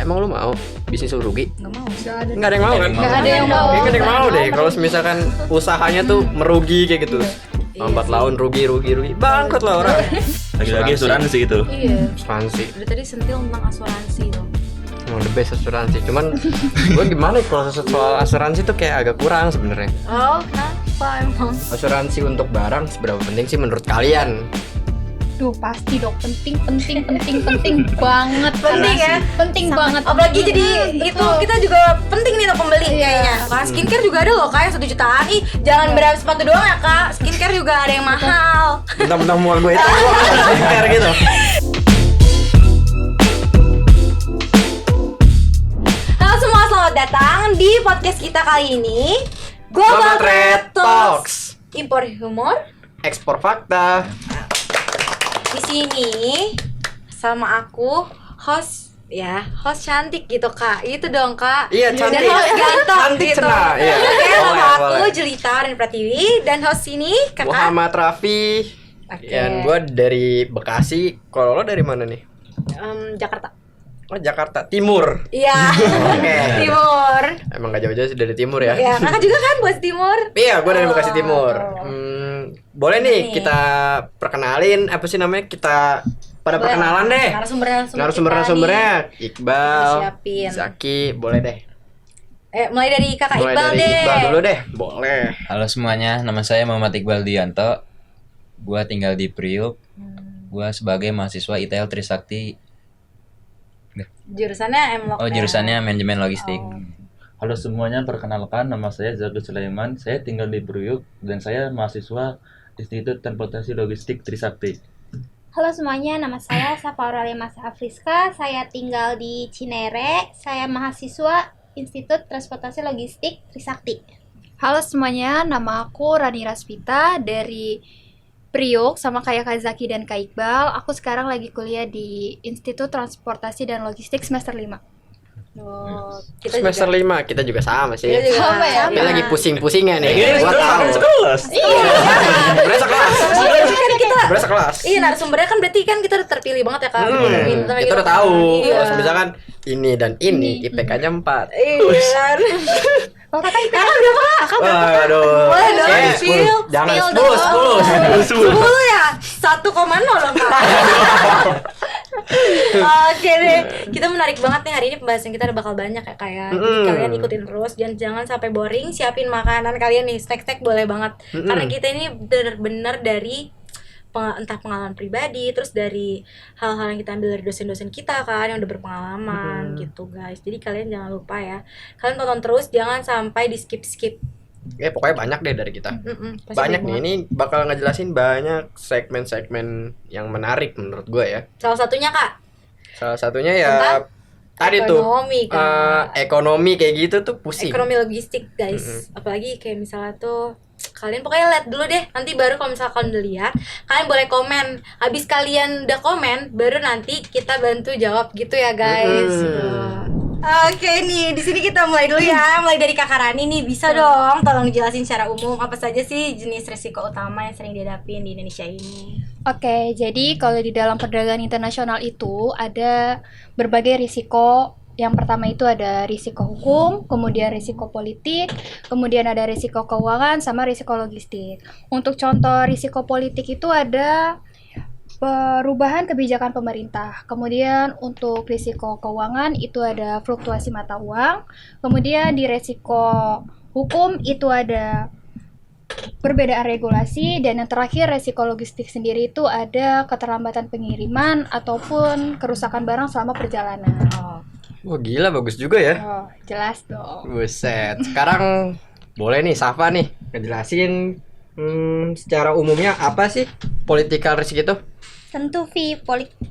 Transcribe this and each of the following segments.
Emang lu mau bisnis rugi? Nggak mau. Nggak ada yang mau kan? Nggak ada yang mau. Kayaknya nggak ada yang mau deh. Kalau misalkan usahanya tuh merugi kayak gitu. Lambat laun rugi. Bangkrut lah orang. Lagi-lagi asuransi itu. Iya. Asuransi. Udah tadi sentil tentang asuransi tuh. Emang the best asuransi. Cuman gue gimana ya kalau soal asuransi tuh kayak agak kurang sebenarnya. Oh, kenapa emang? Asuransi untuk barang seberapa penting sih menurut kalian? Duh pasti dong, penting banget. Penting ya? Penting banget. Apalagi jadi itu kita juga penting nih untuk pembeli kayaknya. Kak, skincare juga ada loh kak yang 1 jutaan. Ih, jangan berharap sepatu doang ya kak. Skincare juga ada yang mahal. Bentar mual gue itu kayak gitu. Halo semua, selamat datang di podcast kita kali ini. Global Trade Talks. Impor humor, Ekspor fakta. di sini sama aku host cantik gitu kak, itu dong kak. Iya, cantik. Dan host ganteng Cantik gitu. cenah, iya. Oke, sama Boleh, aku boleh. Jelita dan Pratiwi dan host ini kakak. Muhammad Raffi. Oke. Dan gue dari Bekasi. Kalau lo dari mana nih? Jakarta. Oh, Jakarta Timur. Iya. Oke. Timur. Emang gak jauh-jauh sih dari Timur ya? Ya, kakak juga kan buat Timur. Iya, gue dari Bekasi Oh. Timur. Boleh nih Nih. kita perkenalin apa sih namanya? Kita pada Boleh. perkenalan deh. Narasumbernya. Iqbal, Kita siapin. Zaki, boleh deh. Mulai dari kakak Mulai Iqbal dari deh. Iqbal dulu deh. Boleh. Halo semuanya, nama saya Muhammad Iqbal Dianto. Gua tinggal di Priuk. Gua sebagai mahasiswa ITL Trisakti. Jurusannya M-Log. Oh, jurusannya manajemen logistik. Oh. Halo semuanya, perkenalkan nama saya Zaki Sulaiman. Saya tinggal di Priuk dan saya mahasiswa Institut Transportasi Logistik Trisakti. Halo semuanya, nama saya Safa Aurelia Mas Afriska. Saya tinggal di Cinere. Saya mahasiswa Institut Transportasi Logistik Trisakti. Halo semuanya, nama aku Rani Raspita dari Priuk, sama kayak Kak Zaki dan Kak Iqbal. Aku sekarang lagi kuliah di Institut Transportasi dan Logistik semester 5. Oh, kita Semester juga. 5 kita juga sama sih. Kita juga Sama ya? Kita lagi pusing-pusingnya nih. Gua Kan tahu. sekelas. Berasa kelas. Kan kita Berasa kelas. iya narasumbernya kan berarti kan kita udah terpilih banget ya kak. Pinter Kita gitu udah kan. tahu. Iya. Kalau misalkan ini dan ini IPK-nya 4. Iya. Kakak berapa? Kakak berapa? Waduh. Boleh dong, Eh, spill. 10. Jangan Spill 10. 10 ya? 1,0 dong kak. Oke deh, kita menarik banget nih hari ini, pembahasan kita udah bakal banyak ya kayak. Jadi kalian ikutin terus, jangan sampai boring. Siapin makanan kalian nih, snack boleh banget. Karena kita ini bener-bener dari entah pengalaman pribadi, terus dari hal-hal yang kita ambil dari dosen-dosen kita kan yang udah berpengalaman gitu guys. Jadi kalian jangan lupa ya, kalian tonton terus, jangan sampai di skip. Pokoknya banyak deh dari kita. Pasti Banyak nih, banget. ini bakal ngejelasin banyak segmen-segmen yang menarik menurut gue ya. Salah satunya kak, Salah satunya ya Tentang tadi ekonomi, tuh Kak. ekonomi kayak gitu tuh pusing. ekonomi logistik guys. Apalagi kayak misalnya tuh kalian pokoknya lihat dulu deh, nanti baru kalau misalnya kalian udah lihat, kalian boleh komen. Habis kalian udah komen, baru nanti kita bantu jawab gitu ya guys. Oke nih, di sini kita mulai dulu ya. Mulai dari Kakak Rani nih, bisa dong tolong dijelasin secara umum apa saja sih jenis resiko utama yang sering dihadapin di Indonesia ini. Oke, jadi kalau di dalam perdagangan internasional itu ada berbagai risiko. Yang pertama itu ada risiko hukum, kemudian risiko politik, kemudian ada risiko keuangan, sama risiko logistik. Untuk contoh risiko politik itu ada perubahan kebijakan pemerintah. Kemudian untuk risiko keuangan itu ada fluktuasi mata uang. Kemudian di risiko hukum itu ada perbedaan regulasi, dan yang terakhir risiko logistik sendiri itu ada keterlambatan pengiriman ataupun kerusakan barang selama perjalanan. Wah gila, bagus juga ya. Oh, jelas dong. Buset. Sekarang boleh nih Safa nih ngejelasin secara umumnya apa sih political risk itu? Tentu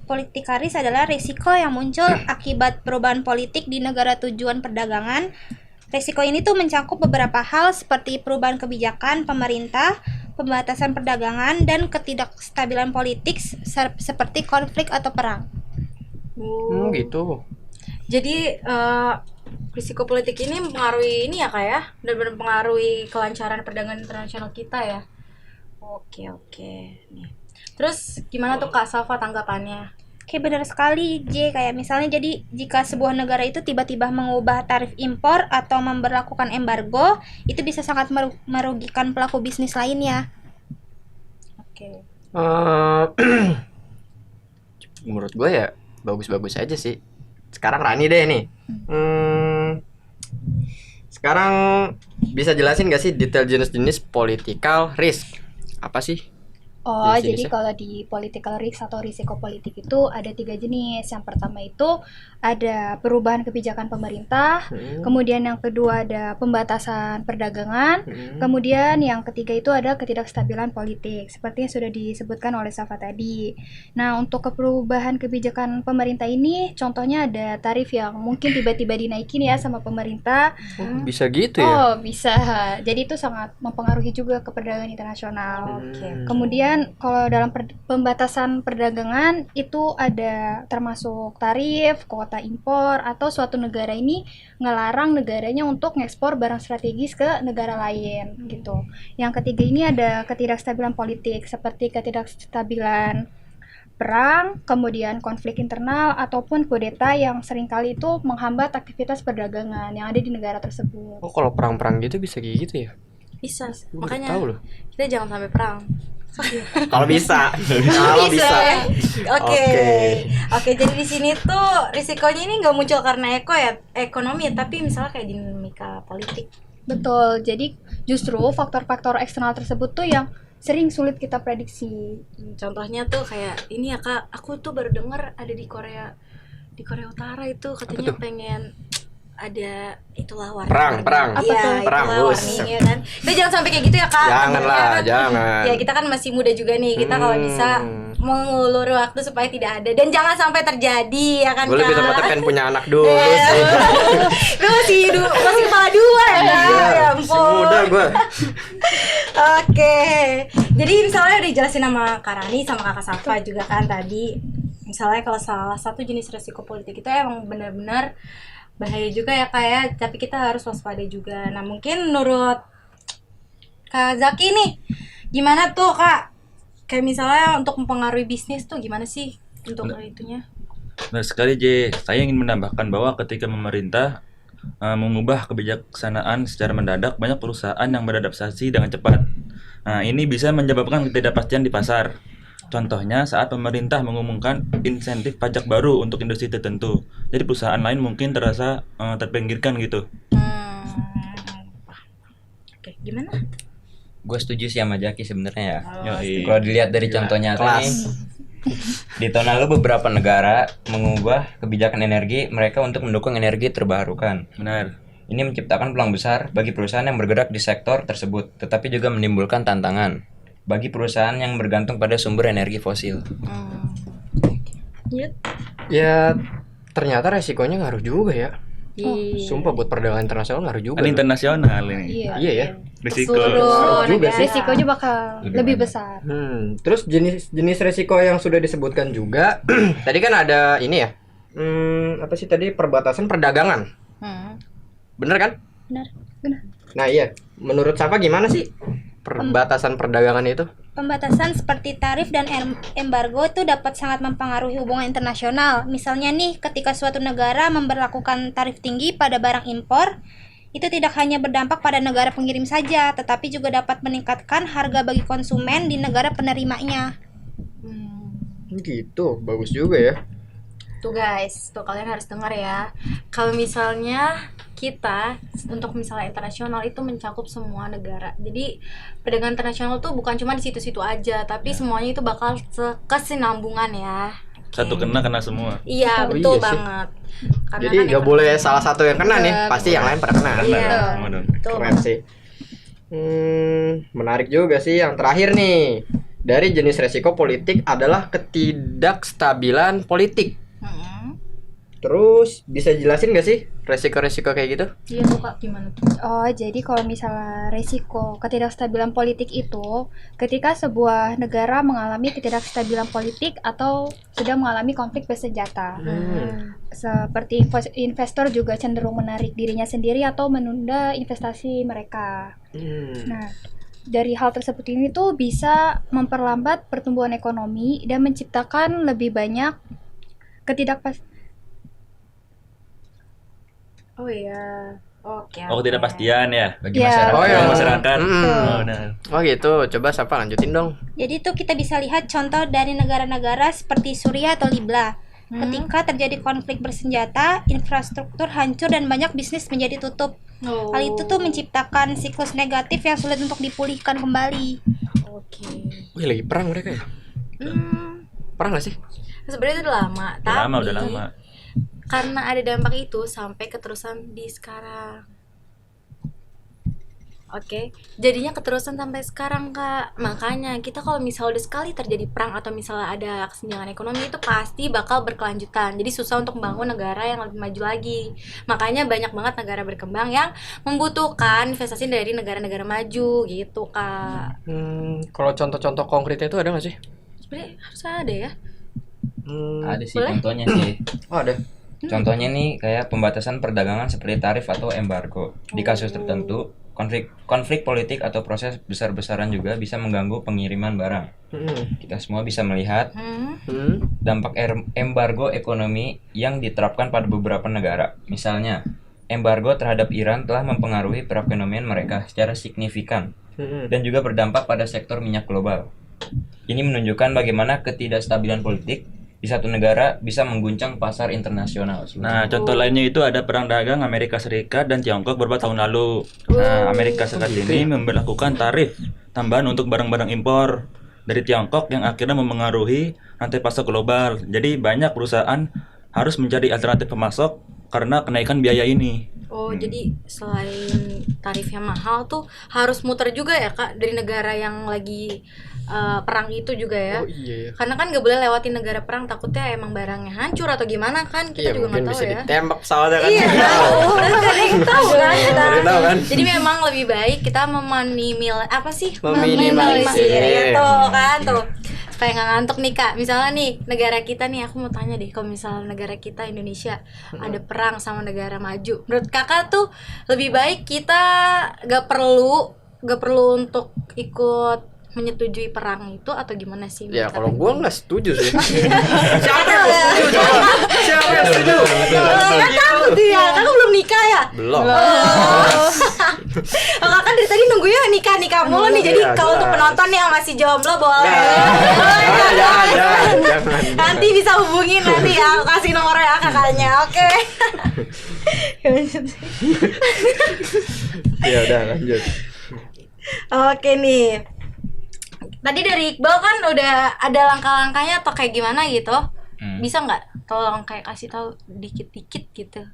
political risk adalah risiko yang muncul akibat perubahan politik di negara tujuan perdagangan. Risiko ini tuh mencakup beberapa hal seperti perubahan kebijakan pemerintah, pembatasan perdagangan, dan ketidakstabilan politik seperti konflik atau perang. Gitu. Jadi risiko politik ini mempengaruhi ini ya kak ya, benar-benar mempengaruhi kelancaran perdagangan internasional kita ya. Oke nih. Terus gimana tuh Kak Safa tanggapannya? Oke, benar sekali, J. Kayak misalnya jadi jika sebuah negara itu tiba-tiba mengubah tarif impor atau memberlakukan embargo, itu bisa sangat merugikan pelaku bisnis lainnya. Oke. Eh, menurut gue ya bagus-bagus aja sih. Sekarang Rani deh nih. Sekarang bisa jelasin gak sih detail jenis-jenis political risk? Apa sih? Oh, Jenis-jenisnya? jadi kalau di political risk atau risiko politik itu ada 3 jenis. Yang pertama itu ada perubahan kebijakan pemerintah, kemudian yang kedua ada pembatasan perdagangan, kemudian yang ketiga itu ada ketidakstabilan politik, seperti yang sudah disebutkan oleh Safa tadi. Nah, untuk perubahan kebijakan pemerintah ini, contohnya ada tarif yang mungkin tiba-tiba dinaikin ya sama pemerintah. Bisa gitu ya? Oh, bisa. Jadi itu sangat mempengaruhi juga ke perdagangan internasional. Oke. Kemudian kalau dalam pembatasan perdagangan itu ada termasuk tarif, kuota impor, atau suatu negara ini ngelarang negaranya untuk ngekspor barang strategis ke negara lain gitu. Yang ketiga ini ada ketidakstabilan politik seperti ketidakstabilan perang, kemudian konflik internal ataupun kudeta yang seringkali itu menghambat aktivitas perdagangan yang ada di negara tersebut. Oh, kalau perang-perang gitu bisa kayak gitu ya? Bisa. Gue baru Makanya tahu loh. kita jangan sampai perang. Kalau bisa. Kalau bisa. ya. Oke. Oke. Oke, jadi di sini tuh risikonya ini nggak muncul karena ekonomi, tapi misalnya kayak dinamika politik. Betul, jadi justru faktor-faktor eksternal tersebut tuh yang sering sulit kita prediksi. Contohnya tuh kayak ini ya Kak, aku tuh baru dengar ada di Korea Utara itu katanya tuh? pengen ada itulah warna. Perang. Apa Iya, tuh? Perang, itulah bus. warninya kan. Kita jangan sampai kayak gitu ya Kak. Jangan Sebenarnya lah, kan- jangan. Ya kita kan masih muda juga nih. Kita kalau bisa mengulur waktu supaya tidak ada dan jangan sampai terjadi ya kan Gue Kak. lebih tepatnya pengen punya anak dulu Iya. sih. Lu masih kepala dua ya Kak. Ya Iya, ampun. masih muda gue. Oke, jadi misalnya udah dijelasin sama Kak Rani sama Kakak Safa juga kan tadi. Misalnya kalau salah satu jenis resiko politik itu emang benar-benar bahaya juga ya Kak ya, tapi kita harus waspada juga. Nah mungkin menurut Kak Zaki nih, gimana tuh Kak? Kayak misalnya untuk mempengaruhi bisnis tuh gimana sih untuk itunya? Benar sekali J. Saya ingin menambahkan bahwa ketika pemerintah mengubah kebijaksanaan secara mendadak, banyak perusahaan yang beradaptasi dengan cepat. Nah, ini bisa menyebabkan ketidakpastian di pasar. Contohnya saat pemerintah mengumumkan insentif pajak baru untuk industri tertentu. Jadi perusahaan lain mungkin terasa terpinggirkan gitu. Oke, gimana? Gue setuju sih sama Jaki sebenarnya ya. Yoi. Kalau dilihat dari contoh nyata nih, di tahun lalu beberapa negara mengubah kebijakan energi mereka untuk mendukung energi terbarukan. Benar. Ini menciptakan peluang besar bagi perusahaan yang bergerak di sektor tersebut, tetapi juga menimbulkan tantangan bagi perusahaan yang bergantung pada sumber energi fosil. Iya. Ya ternyata resikonya ngaruh juga ya. Iya. Sumpah buat perdagangan internasional ngaruh juga. Kan internasional ini. Iya ya. Risiko. Seluruh juga negara. Risikonya bakal Lebih lebih besar. Terus jenis resiko yang sudah disebutkan juga. Tadi kan ada ini ya. Apa sih tadi perbatasan perdagangan. Bener kan? Benar. Nah iya. Menurut Safa gimana sih perbatasan perdagangan itu? Pembatasan seperti tarif dan embargo itu dapat sangat mempengaruhi hubungan internasional. Misalnya nih, ketika suatu negara memberlakukan tarif tinggi pada barang impor, itu tidak hanya berdampak pada negara pengirim saja, tetapi juga dapat meningkatkan harga bagi konsumen di negara penerimanya. Gitu, bagus juga ya. Tuh guys, tuh kalian harus dengar ya. Kalau misalnya kita untuk misalnya internasional itu mencakup semua negara. Jadi perdagangan internasional tuh bukan cuma di situ-situ aja, tapi semuanya itu bakal kesinambungan ya. Satu kena semua. Iya, Oh, betul iya sih. banget. Karena Jadi kan nggak yang- boleh salah satu yang kena nih, Iya, pasti yang lain pada kena. Iya. Semua dong. Betul Keren banget. sih. Menarik juga sih. Yang terakhir nih, dari jenis resiko politik adalah ketidakstabilan politik. Terus bisa jelasin gak sih resiko-resiko kayak gitu? Iya tuh Kak, gimana tuh? Oh, jadi kalau misalnya resiko ketidakstabilan politik itu ketika sebuah negara mengalami ketidakstabilan politik atau sedang mengalami konflik bersenjata. Seperti investor juga cenderung menarik dirinya sendiri atau menunda investasi mereka. Nah, dari hal tersebut ini tuh bisa memperlambat pertumbuhan ekonomi dan menciptakan lebih banyak ketidakpas Oh iya. Oke. Oh, ketidakpastian ya. Bagi Ya. masyarakat. Oh, iya. Masyarakat. Mm-mm. Oh, nah. Oh gitu, coba siapa lanjutin dong. Jadi tuh kita bisa lihat contoh dari negara-negara seperti Suriah atau Libya. Ketika terjadi konflik bersenjata, infrastruktur hancur dan banyak bisnis menjadi tutup. Oh. Hal itu tuh menciptakan siklus negatif yang sulit untuk dipulihkan kembali. Oke. Wih, lagi perang mereka ya? Perang gak sih? Sebenarnya itu udah lama, Udah lama. karena ada dampak itu sampai keterusan di sekarang. Oke, jadinya keterusan sampai sekarang Kak. Makanya kita kalau misalnya udah sekali terjadi perang atau misalnya ada kesenjangan ekonomi itu pasti bakal berkelanjutan. Jadi susah untuk membangun negara yang lebih maju lagi. Makanya banyak banget negara berkembang yang membutuhkan investasi dari negara-negara maju gitu Kak. Kalau contoh-contoh konkretnya itu ada gak sih? Sebenarnya harus ada ya. Ada sih Boleh? contohnya sih. Oh ada. Contohnya nih kayak pembatasan perdagangan seperti tarif atau embargo. Di kasus tertentu, konflik politik atau proses besar-besaran juga bisa mengganggu pengiriman barang. Kita semua bisa melihat dampak embargo ekonomi yang diterapkan pada beberapa negara. Misalnya, embargo terhadap Iran telah mempengaruhi perekonomian mereka secara signifikan dan juga berdampak pada sektor minyak global. Ini menunjukkan bagaimana ketidakstabilan politik di satu negara bisa mengguncang pasar internasional. Nah, contoh lainnya itu ada perang dagang Amerika Serikat dan Tiongkok beberapa tahun lalu. Nah, Amerika Serikat ini memberlakukan tarif tambahan untuk barang-barang impor dari Tiongkok yang akhirnya mempengaruhi rantai pasok global. Jadi banyak perusahaan harus mencari alternatif pemasok karena kenaikan biaya ini. Oh, jadi selain tarifnya mahal tuh harus muter juga ya Kak dari negara yang lagi perang itu juga ya. Oh iya ya. Karena kan nggak boleh lewatin negara perang, takutnya emang barangnya hancur atau gimana kan, kita Iya, juga mungkin nggak tahu bisa ya. ditembak pesawatnya kan. Iya, ada yang tahu kan kita. Ada yang tahu kan. Jadi memang lebih baik kita meminimalisir Meminimalisir. itu kan tuh. Supaya nggak ngantuk nih Kak. Misalnya nih negara kita nih, aku mau tanya deh, kalau misalnya negara kita Indonesia ada perang sama negara maju, menurut Kakak tuh lebih baik kita nggak perlu untuk ikut menyetujui perang itu atau gimana sih? Ya menurut kalau Kakak? gua nggak setuju sih. Siapa yang setuju? Coba? Siapa yang setuju? Kan takut ya, Kakak belum nikah ya? Belum. Oh, Kakak dari tadi nunggunya nikah mulu nih. Jadi Iya, kalau untuk jelas. penonton yang masih jomblo boleh. Jangan. Nanti bisa hubungin nanti ya, aku kasih nomornya kakaknya. Oke. Ya udah lanjut. Oke nih. Tadi dari Iqbal kan udah ada langkah-langkahnya atau kayak gimana gitu. Bisa nggak tolong kayak kasih tahu dikit-dikit gitu?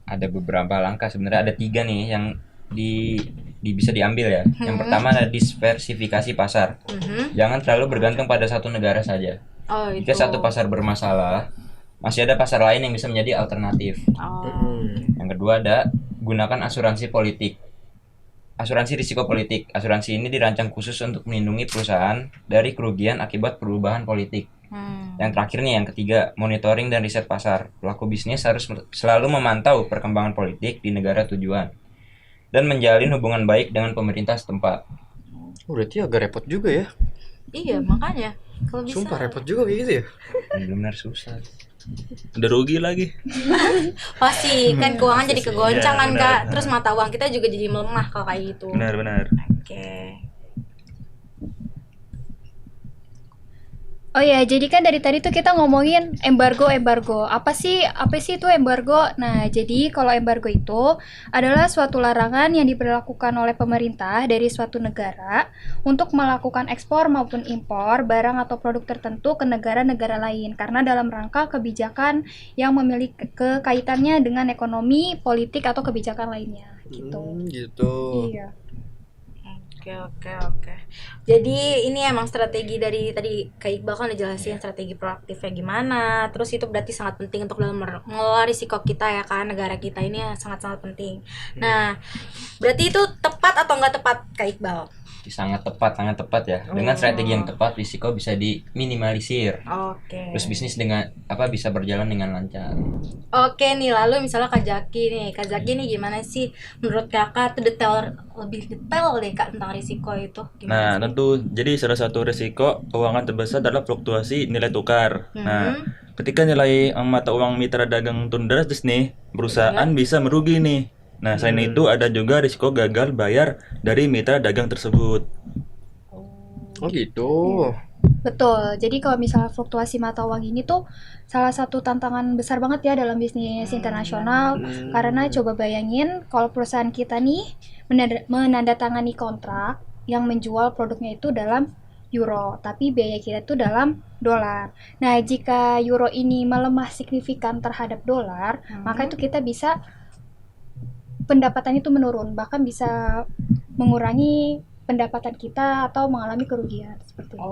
Ada beberapa langkah, sebenarnya ada 3 nih yang bisa diambil ya. Yang pertama ada diversifikasi pasar. Jangan terlalu bergantung pada satu negara saja. Oh, itu. Jika satu pasar bermasalah, masih ada pasar lain yang bisa menjadi alternatif. Oh. Yang kedua ada gunakan asuransi politik. Asuransi risiko politik. Asuransi ini dirancang khusus untuk melindungi perusahaan dari kerugian akibat perubahan politik. Yang terakhir nih, yang ketiga, monitoring dan riset pasar. Pelaku bisnis harus selalu memantau perkembangan politik di negara tujuan dan menjalin hubungan baik dengan pemerintah setempat. Berarti agak repot juga ya. Iya, makanya kalau bisa. Sumpah repot juga kayak gitu ya. Benar susah. Udah rugi lagi. Pasti kan keuangan jadi kegoncang kan benar, Kak. benar. Terus mata uang kita juga jadi melemah kalau kayak gitu. Benar. Oke. Oh ya, jadi kan dari tadi tuh kita ngomongin embargo. Apa sih itu embargo? Nah, jadi kalau embargo itu adalah suatu larangan yang diberlakukan oleh pemerintah dari suatu negara untuk melakukan ekspor maupun impor barang atau produk tertentu ke negara-negara lain karena dalam rangka kebijakan yang memiliki kaitannya dengan ekonomi, politik atau kebijakan lainnya gitu. Gitu. Iya. Oke. Jadi ini emang strategi dari tadi Kak Iqbal kan udah jelasin strategi proaktifnya gimana. Terus itu berarti sangat penting untuk dalam mengelola risiko kita ya kan, negara kita ini sangat-sangat penting. Nah, berarti itu tepat atau nggak tepat Kak Iqbal? sangat tepat ya. Dengan strategi yang tepat risiko bisa diminimalisir. Oke. Terus bisnis dengan bisa berjalan dengan lancar. Oke nih, lalu misalnya Kak Zaki nih gimana sih menurut Kakak tuh lebih detail deh Kak tentang risiko itu Nah, gimana sih? tentu jadi salah satu risiko keuangan terbesar adalah fluktuasi nilai tukar. Nah, ketika nilai mata uang mitra dagang turun drastis nih, perusahaan bisa merugi nih. Nah, selain itu ada juga risiko gagal bayar dari mitra dagang tersebut. Oh gitu. Betul. Jadi kalau misalnya fluktuasi mata uang ini tuh salah satu tantangan besar banget ya dalam bisnis internasional. Karena coba bayangin kalau perusahaan kita nih menandatangani kontrak yang menjual produknya itu dalam euro, tapi biaya kita itu dalam dolar. Nah, jika euro ini melemah signifikan terhadap dolar, maka itu kita bisa pendapatan itu menurun, bahkan bisa mengurangi pendapatan kita atau mengalami kerugian seperti itu.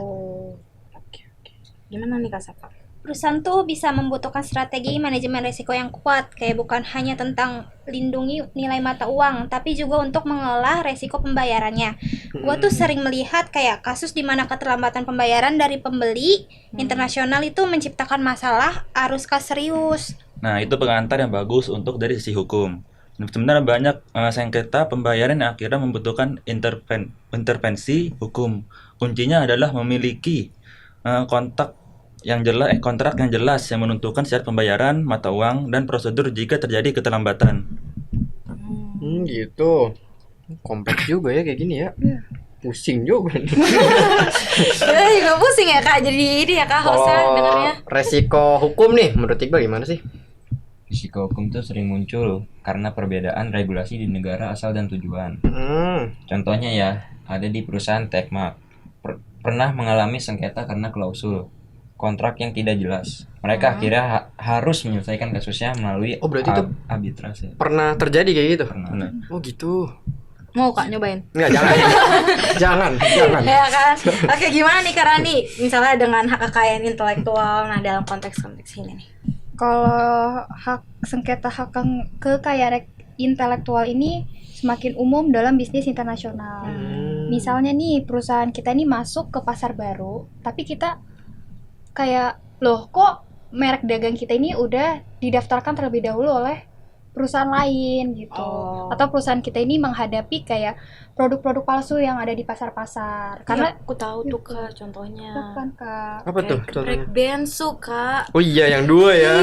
Oke. Gimana nih Kak Saka? Perusahaan tuh bisa membutuhkan strategi manajemen risiko yang kuat, kayak bukan hanya tentang lindungi nilai mata uang, tapi juga untuk mengelola risiko pembayarannya. Gua tuh sering melihat kayak kasus di mana keterlambatan pembayaran dari pembeli internasional itu menciptakan masalah arus kas serius. Nah, itu pengantar yang bagus untuk dari sisi hukum. Sebenarnya banyak sengketa pembayaran yang akhirnya membutuhkan intervensi hukum. Kuncinya adalah memiliki kontrak yang jelas yang menentukan syarat pembayaran, mata uang, dan prosedur jika terjadi keterlambatan. Gitu. Kompleks juga ya kayak gini ya. Pusing juga nih. Ya juga pusing ya Kak, jadi ini ya Kak hostnya dengarnya. Resiko hukum nih menurut Iqbal gimana sih? Risiko hukum tuh sering muncul karena perbedaan regulasi di negara asal dan tujuan. Contohnya ya, ada di perusahaan Techmark. Pernah mengalami sengketa karena klausul kontrak yang tidak jelas. Mereka akhirnya harus menyelesaikan kasusnya melalui berarti itu arbitrase. pernah terjadi kayak gitu? Pernah. Oh gitu. Mau Kak nyobain? Enggak, jangan. jangan. Ya kan? Oke, gimana nih Kak Rani? Misalnya dengan hak kekayaan intelektual, nah dalam konteks ini nih. Kalau sengketa hak kekayaan intelektual ini semakin umum dalam bisnis internasional. Misalnya nih perusahaan kita ini masuk ke pasar baru, tapi kita kayak loh kok merek dagang kita ini udah didaftarkan terlebih dahulu oleh perusahaan lain gitu. Atau perusahaan kita ini menghadapi kayak produk-produk palsu yang ada di pasar-pasar. Karena aku tahu tuh Kak contohnya. bukan Kak. Apa tuh? Brek bensu Kak. Oh iya yang dua ya.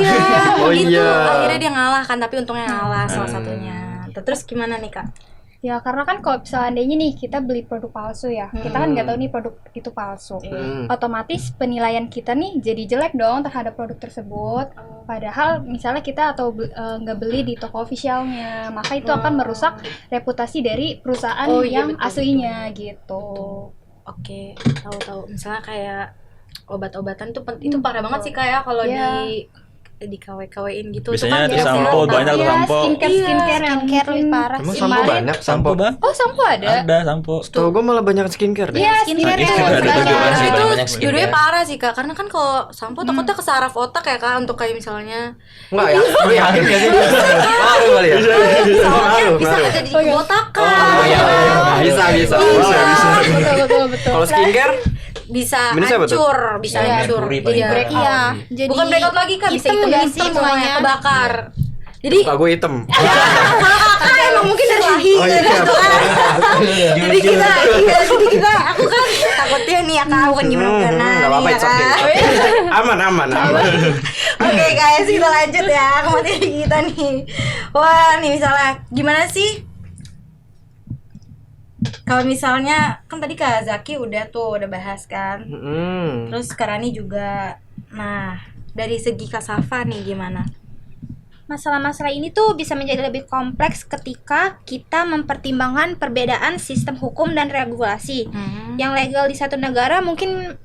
Oh Itu iya. akhirnya dia ngalah kan, tapi untungnya ngalah salah satunya. Terus gimana nih Kak? Ya karena kan kalau seandainya nih kita beli produk palsu ya, kita kan nggak tahu nih produk itu palsu. Otomatis penilaian kita nih jadi jelek dong terhadap produk tersebut. Padahal misalnya kita nggak beli di toko officialnya, maka itu akan merusak reputasi dari perusahaan yang betul, aslinya gitu. Oke, tahu. Misalnya kayak obat-obatan tuh itu parah banget sih kayak kalau di KW-KW-in gitu. Biasanya tuh ada sampo, banyak tuh sampo. Skincare yang lebih parah Emang sih. sampo banyak? Sampo bang? Oh, sampo ada? Ada sampo. Tahu gue malah banyak skincare deh. Iya, skincare Nah, tuh. itu ada Banyak. tujuan sih, itu banyak skincare. judulnya parah sih Kak, karena kan kalau sampo takutnya ke saraf otak ya Kak, untuk kayak misalnya Enggak ya? Lu yakin gak sih? Ngaruh kali ya? soalnya bisa Ngaruh. jadi kebotakan. Oh iya. Bisa. Betul. Kalau skincare Bisa Minusnya apa tuh? hancur, bisa Ya, hancur. merkuri paling Iya. parah. Iya, jadi Bukan breakout lagi Kak, bisa hitam nggak sih hitam semuanya semuanya? kebakar. Jadi muka gue hitam. kakak emang mungkin dari lahir Oh iya. gitu kan. Jadi kita aku kan takutnya nih ya Kak, bukan gimana Enggak apa-apa, ya it's okay. Kak. Aman. Oke guys, kita lanjut ya ke materi kita nih. Wah, nih misalnya gimana sih? Kalau misalnya kan tadi Kak Zaki udah bahas kan. Terus Kak Rani juga. Nah, dari segi Kak Safa nih gimana? masalah-masalah ini tuh bisa menjadi lebih kompleks ketika kita mempertimbangkan perbedaan sistem hukum dan regulasi. Yang legal di satu negara mungkin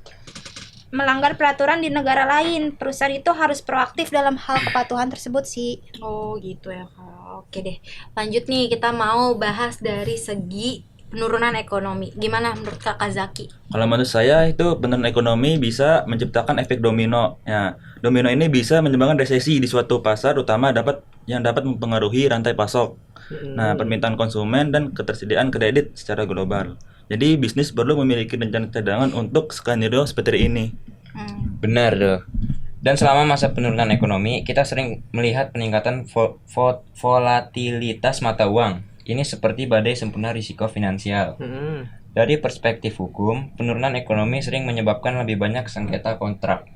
melanggar peraturan di negara lain. Perusahaan itu harus proaktif dalam hal kepatuhan tersebut sih. Oh gitu ya Kak. Oke deh, lanjut nih, kita mau bahas dari segi penurunan ekonomi. Gimana menurut Kakak Zaki? Kalau menurut saya itu penurunan ekonomi bisa menciptakan efek domino. Ya, domino ini bisa menyebabkan resesi di suatu pasar, utama dapat mempengaruhi rantai pasok. Nah, permintaan konsumen dan ketersediaan kredit secara global. Jadi bisnis perlu memiliki rencana cadangan untuk skenario seperti ini. Benar tuh. Dan selama masa penurunan ekonomi, kita sering melihat peningkatan volatilitas mata uang. Ini seperti badai sempurna risiko finansial. Dari perspektif hukum, penurunan ekonomi sering menyebabkan lebih banyak sengketa kontrak.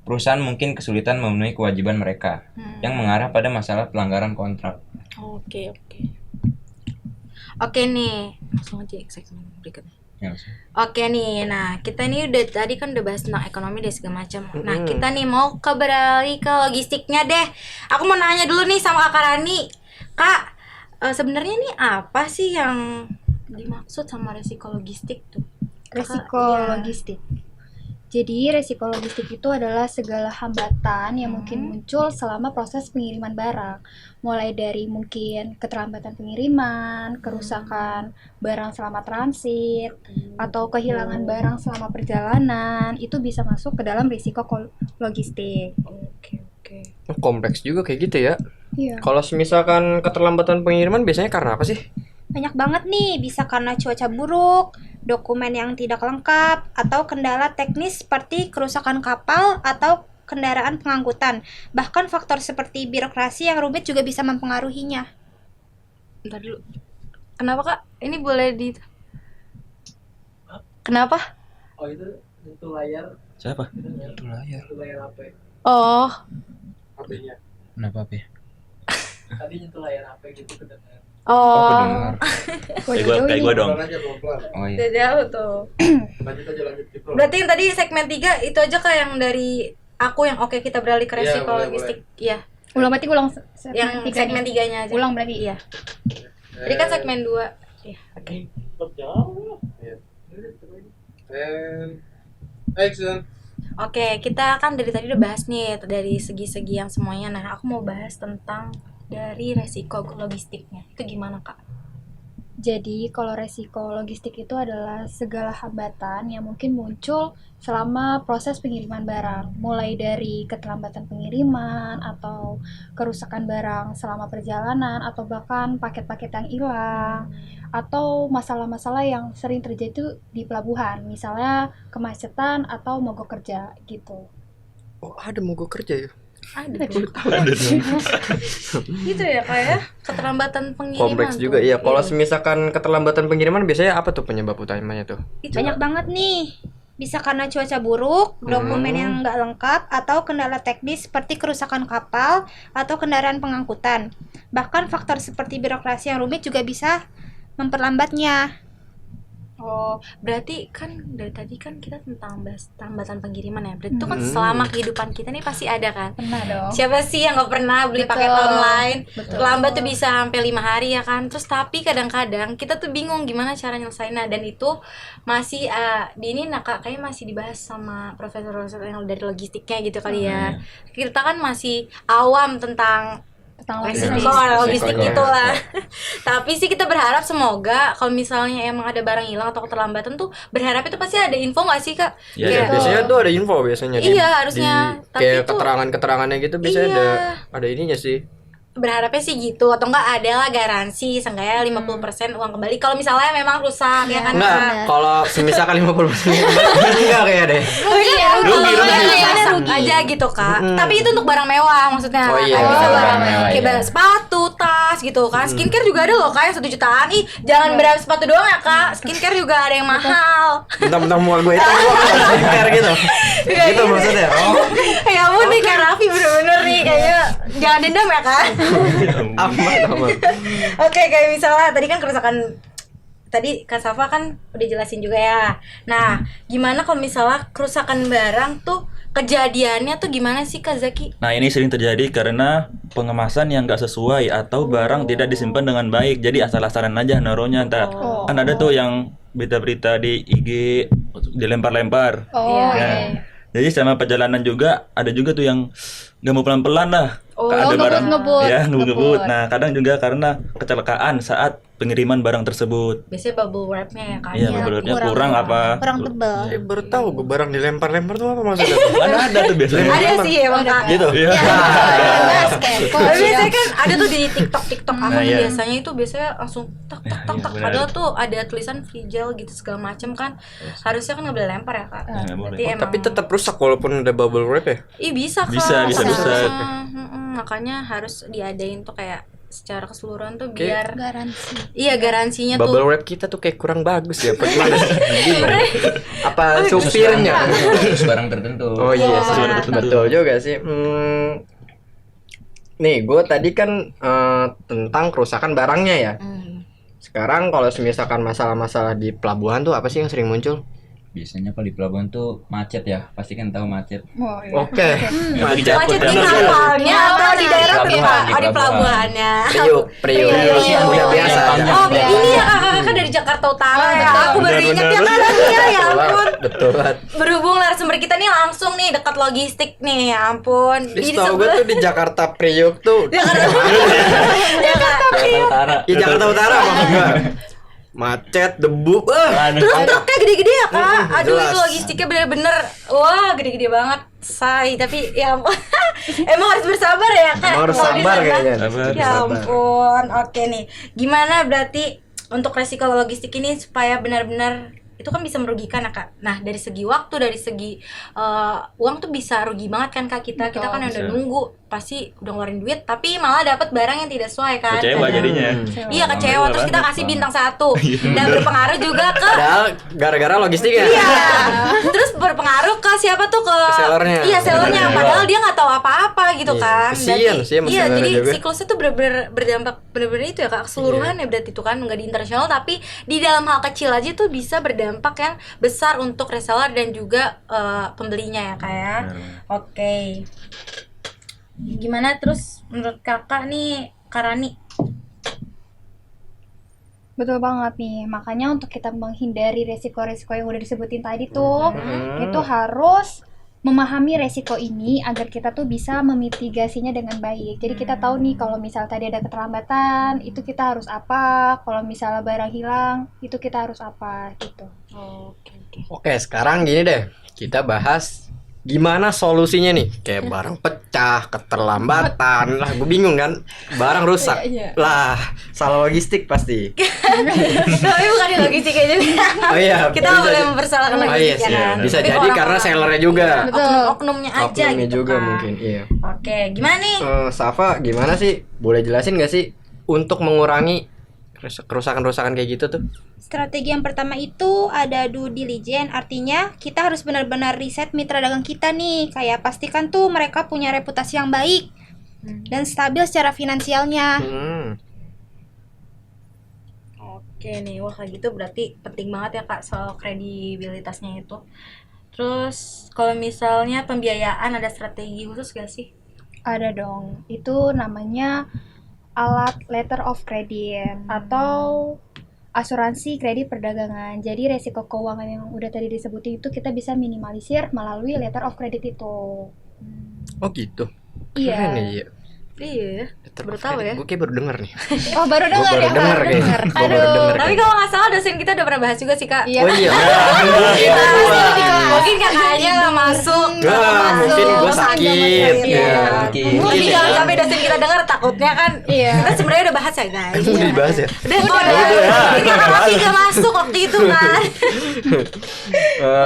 Perusahaan mungkin kesulitan memenuhi kewajiban mereka, yang mengarah pada masalah pelanggaran kontrak. Oke. Oke nih, langsung aja ke segmen berikutnya. Ya, Oke nih, nah kita nih udah tadi kan udah bahas tentang ekonomi dan segala macam. Nah kita nih mau beralih ke logistiknya deh. Aku mau nanya dulu nih sama Kak Rani, Kak, sebenarnya nih apa sih yang dimaksud sama resiko logistik tuh? Resiko Iya. logistik. Jadi resiko logistik itu adalah segala hambatan yang mungkin muncul selama proses pengiriman barang. Mulai dari mungkin keterlambatan pengiriman, kerusakan barang selama transit, atau kehilangan barang selama perjalanan, itu bisa masuk ke dalam risiko logistik. Oke. Kompleks juga kayak gitu ya. Iya. Kalau misalkan keterlambatan pengiriman biasanya karena apa sih? Banyak banget nih, bisa karena cuaca buruk, dokumen yang tidak lengkap, atau kendala teknis seperti kerusakan kapal atau kendaraan pengangkutan. Bahkan faktor seperti birokrasi yang rumit juga bisa mempengaruhinya. Bentar dulu. Kenapa Kak? Ini boleh di Kenapa? Oh itu nyentuh layar, Siapa? Itu layar. layar HP, Oh, HP-nya. Kenapa apa ya? Tadi nyentuh layar HP gitu kedengaran. oh. Kayak gua dong. Pelan aja, pelan. Oh iya. Udah jauh tuh. Lanjut aja Bro. Berarti yang tadi segmen 3 itu aja Kak yang dari aku yang oke kita beralih ke Iya, resiko boleh, logistik. Iya. Ulang Yang segmen 3-nya aja. Ulang berarti. Iya. Jadi kan segmen 2. Iya, oke. And action. Oke, kita kan dari tadi udah bahas nih dari segi-segi yang semuanya. Nah, aku mau bahas tentang dari resiko logistiknya. Itu gimana, Kak? Jadi kalau resiko logistik itu adalah segala hambatan yang mungkin muncul selama proses pengiriman barang, mulai dari keterlambatan pengiriman atau kerusakan barang selama perjalanan atau bahkan paket-paket yang hilang atau masalah-masalah yang sering terjadi di pelabuhan, misalnya kemacetan atau mogok kerja gitu. Oh, ada mogok kerja ya? Ada. Ada dong. Gitu ya, Kak ya? Keterlambatan pengiriman. Kompleks juga tuh. iya. Kalau misalkan keterlambatan pengiriman biasanya apa tuh penyebab utamanya tuh? Itu Banyak banget nih. Bisa karena cuaca buruk, dokumen yang nggak lengkap, atau kendala teknis seperti kerusakan kapal atau kendaraan pengangkutan. Bahkan faktor seperti birokrasi yang rumit juga bisa memperlambatnya. Oh, berarti kan dari tadi kan kita tentang bahas tambatan pengiriman ya. Berarti itu kan selama kehidupan kita nih pasti ada kan. Pernah dong. Siapa sih yang nggak pernah beli paket Betul. online? Betul. Lambat tuh bisa sampai 5 hari ya kan. Terus tapi kadang-kadang kita tuh bingung gimana cara nyelesainnya, dan itu masih di ini Kak, kayaknya masih dibahas sama profesor-profesor yang dari logistiknya gitu kali ya. Kita kan masih awam tentang logistik gitulah. Tapi sih kita berharap semoga kalau misalnya emang ada barang hilang atau keterlambatan tuh, berharap itu pasti ada info nggak sih Kak? Iya, Kayak- iya. Biasanya tuh ada info biasanya Iya, harusnya. Tapi kayak itu- keterangan-keterangannya gitu biasanya Iya. ada ininya sih. Berharapnya sih gitu, atau enggak ada lah garansi seenggaknya 50% uang kembali kalau misalnya memang rusak ya kan. Enggak, Kak? kalau semisal 50% enggak kayak deh. Rugi aja gitu Kak. Tapi itu untuk barang mewah maksudnya. Oh, iya. Kayak bisa Oh, barang barang mewah, kayak iya. barang sepatu, tas gitu kan. Skincare juga ada loh Kak yang 1 jutaan. Ih, jangan berharap sepatu doang ya Kak. Skincare juga ada yang mahal. Bentar-bentar mual gue itu skincare gitu. Gitu maksudnya. Oh, Ya ampun nih Kak Raffi bener-bener nih kayaknya jangan dendam ya Kak. aman. Oke, kayak misalnya tadi kan kerusakan, tadi Kak Safa kan udah jelasin juga ya. Nah, gimana kalau misalnya kerusakan barang tuh kejadiannya tuh gimana sih Kak Zaki? Nah, ini sering terjadi karena pengemasan yang nggak sesuai atau barang tidak disimpan dengan baik. Jadi asal-asalan aja naruhnya entar. Kan ada tuh yang berita-berita di IG dilempar-lempar. Oh, Ya. iya. Jadi selama perjalanan juga ada juga tuh yang nggak mau pelan-pelan lah. Oh, Ada barang ngebut-ngebut. ya ngebut-ngebut. Nah, kadang juga karena kecelakaan saat pengiriman barang tersebut. Biasanya bubble wrapnya ya kan. Iya, bubble wrapnya kurang apa? kurang tebal. Baru tahu gue barang dilempar-lempar tuh apa maksudnya? Ada tuh biasanya. Ada sih emang Kak. Gitu. Iya. Tapi biasanya kan ada tuh di TikTok apa Nah, nih iya. biasanya itu biasanya langsung tak tak tak Iya, tak. benar. Padahal tuh ada tulisan free gel gitu segala macam kan. Harusnya kan nggak boleh lempar ya Kak. nggak boleh. Berarti emang Tapi tetap rusak walaupun ada bubble wrap ya. Ih bisa Kak. Bisa. Makanya harus diadain tuh kayak secara keseluruhan tuh biar Garansi. iya garansinya tuh. Bubble wrap kita tuh kayak kurang bagus ya. Bagaimana sih? Bingung. Apa supirnya? Khusus barang tertentu. Oh iya sih, Iya. betul juga sih. Nih, gue tadi kan tentang kerusakan barangnya ya. Sekarang kalau misalkan masalah-masalah di pelabuhan tuh apa sih yang sering muncul? Biasanya kalau di pelabuhan tuh macet ya, pasti kan tahu macet. Oh, iya. Oke, Macet di kapalnya atau di daerah Pelabuhan, Pak? di Oh di pelabuhan. pelabuhannya. Priuk, udah biasa. Oh ini ya kakak kan dari Jakarta Utara ya. Aku baru ingat ya kan ya ampun. Betul banget. Berhubung narasumber kita nih langsung nih dekat logistik nih ya ampun. Di setahu gue tuh di Jakarta Priuk tuh. Jakarta Priuk. Utara. Ya Jakarta Utara maksud gue. Macet, debu, Terus truknya gede-gede ya kak. Aduh Jelas. itu logistiknya bener-bener wah gede-gede banget say. Tapi ya ampun. Emang harus bersabar ya kak. Emang harus kalau di sabar sana. kayaknya. Sabar. Ya ampun. Oke nih. Gimana berarti untuk resiko logistik ini supaya benar-benar itu kan bisa merugikan ya kak. Nah dari segi waktu, dari segi uang tuh bisa rugi banget kan kak kita. Kita kan yang udah Bisa. nunggu pasti udah ngeluarin duit tapi malah dapat barang yang tidak sesuai kan. Kecewa Kadang. jadinya. Iya kecewa terus kita kasih bintang 1 dan berpengaruh juga ke Padahal gara-gara logistiknya. iya terus berpengaruh ke siapa tuh ke sellernya. iya sellernya Iya. padahal dia nggak tahu apa-apa gitu Iya, kan. kesian Berarti- sih sama iya sellernya jadi juga. siklusnya tuh bener-bener berdampak bener-bener itu ya kak keseluruhan ya berarti itu kan nggak di internasional tapi di dalam hal kecil aja tuh bisa berdampak yang besar untuk reseller dan juga pembelinya ya kak ya. Oke. Gimana terus menurut kakak nih Karani? Betul banget nih, makanya untuk kita menghindari resiko-resiko yang udah disebutin tadi tuh, itu harus memahami resiko ini agar kita tuh bisa memitigasinya dengan baik. Jadi kita tahu nih kalau misal tadi ada keterlambatan, itu kita harus apa, kalau misalnya barang hilang, itu kita harus apa gitu. Oke. Oke, sekarang gini deh. Kita bahas gimana solusinya nih. Kayak barang pecah, keterlambatan. Lah, gue bingung kan. Barang rusak. Lah, salah logistik pasti. Tapi bukan di logistiknya juga. Oh iya, Kita bisa boleh jadi- mempersalahkan Oh iya logistiknya sih. kan. Bisa Tapi jadi orang-orang- karena sellernya juga. Oknum-oknumnya aja Oknumnya gitu juga kan. mungkin, iya. Oke, gimana nih? Safa, gimana sih? Boleh jelasin gak sih untuk mengurangi kerusakan-kerusakan kayak gitu tuh? Strategi yang pertama itu ada due diligence, artinya kita harus benar-benar riset mitra dagang kita nih. Kayak pastikan tuh mereka punya reputasi yang baik dan stabil secara finansialnya. Oke nih, wah kayak gitu berarti penting banget ya kak soal kredibilitasnya itu. Terus kalau misalnya pembiayaan ada strategi khusus gak sih? Ada dong, itu namanya alat letter of credit atau asuransi kredit perdagangan. Jadi resiko keuangan yang udah tadi disebutin itu kita bisa minimalisir melalui letter of credit itu. Oh gitu. Iya. Keren ya. Iya, baru tahu ya. Gue kayak baru denger nih. Oh baru Gue dengar baru ya? denger Baru kayaknya. dengar. Gue baru Aduh. denger. Tapi kalau nggak salah dosen kita udah pernah bahas juga sih kak. Iya. Oh iya. Mungkin kakaknya nggak masuk. Mungkin gue sakit. Iya. Iya. Mungkin jangan sampai dosen kita dengar takutnya kan. Iya. Kita sebenarnya udah bahas ya guys. Udah dibahas ya. Udah mungkin kakak masih nggak masuk waktu itu kan.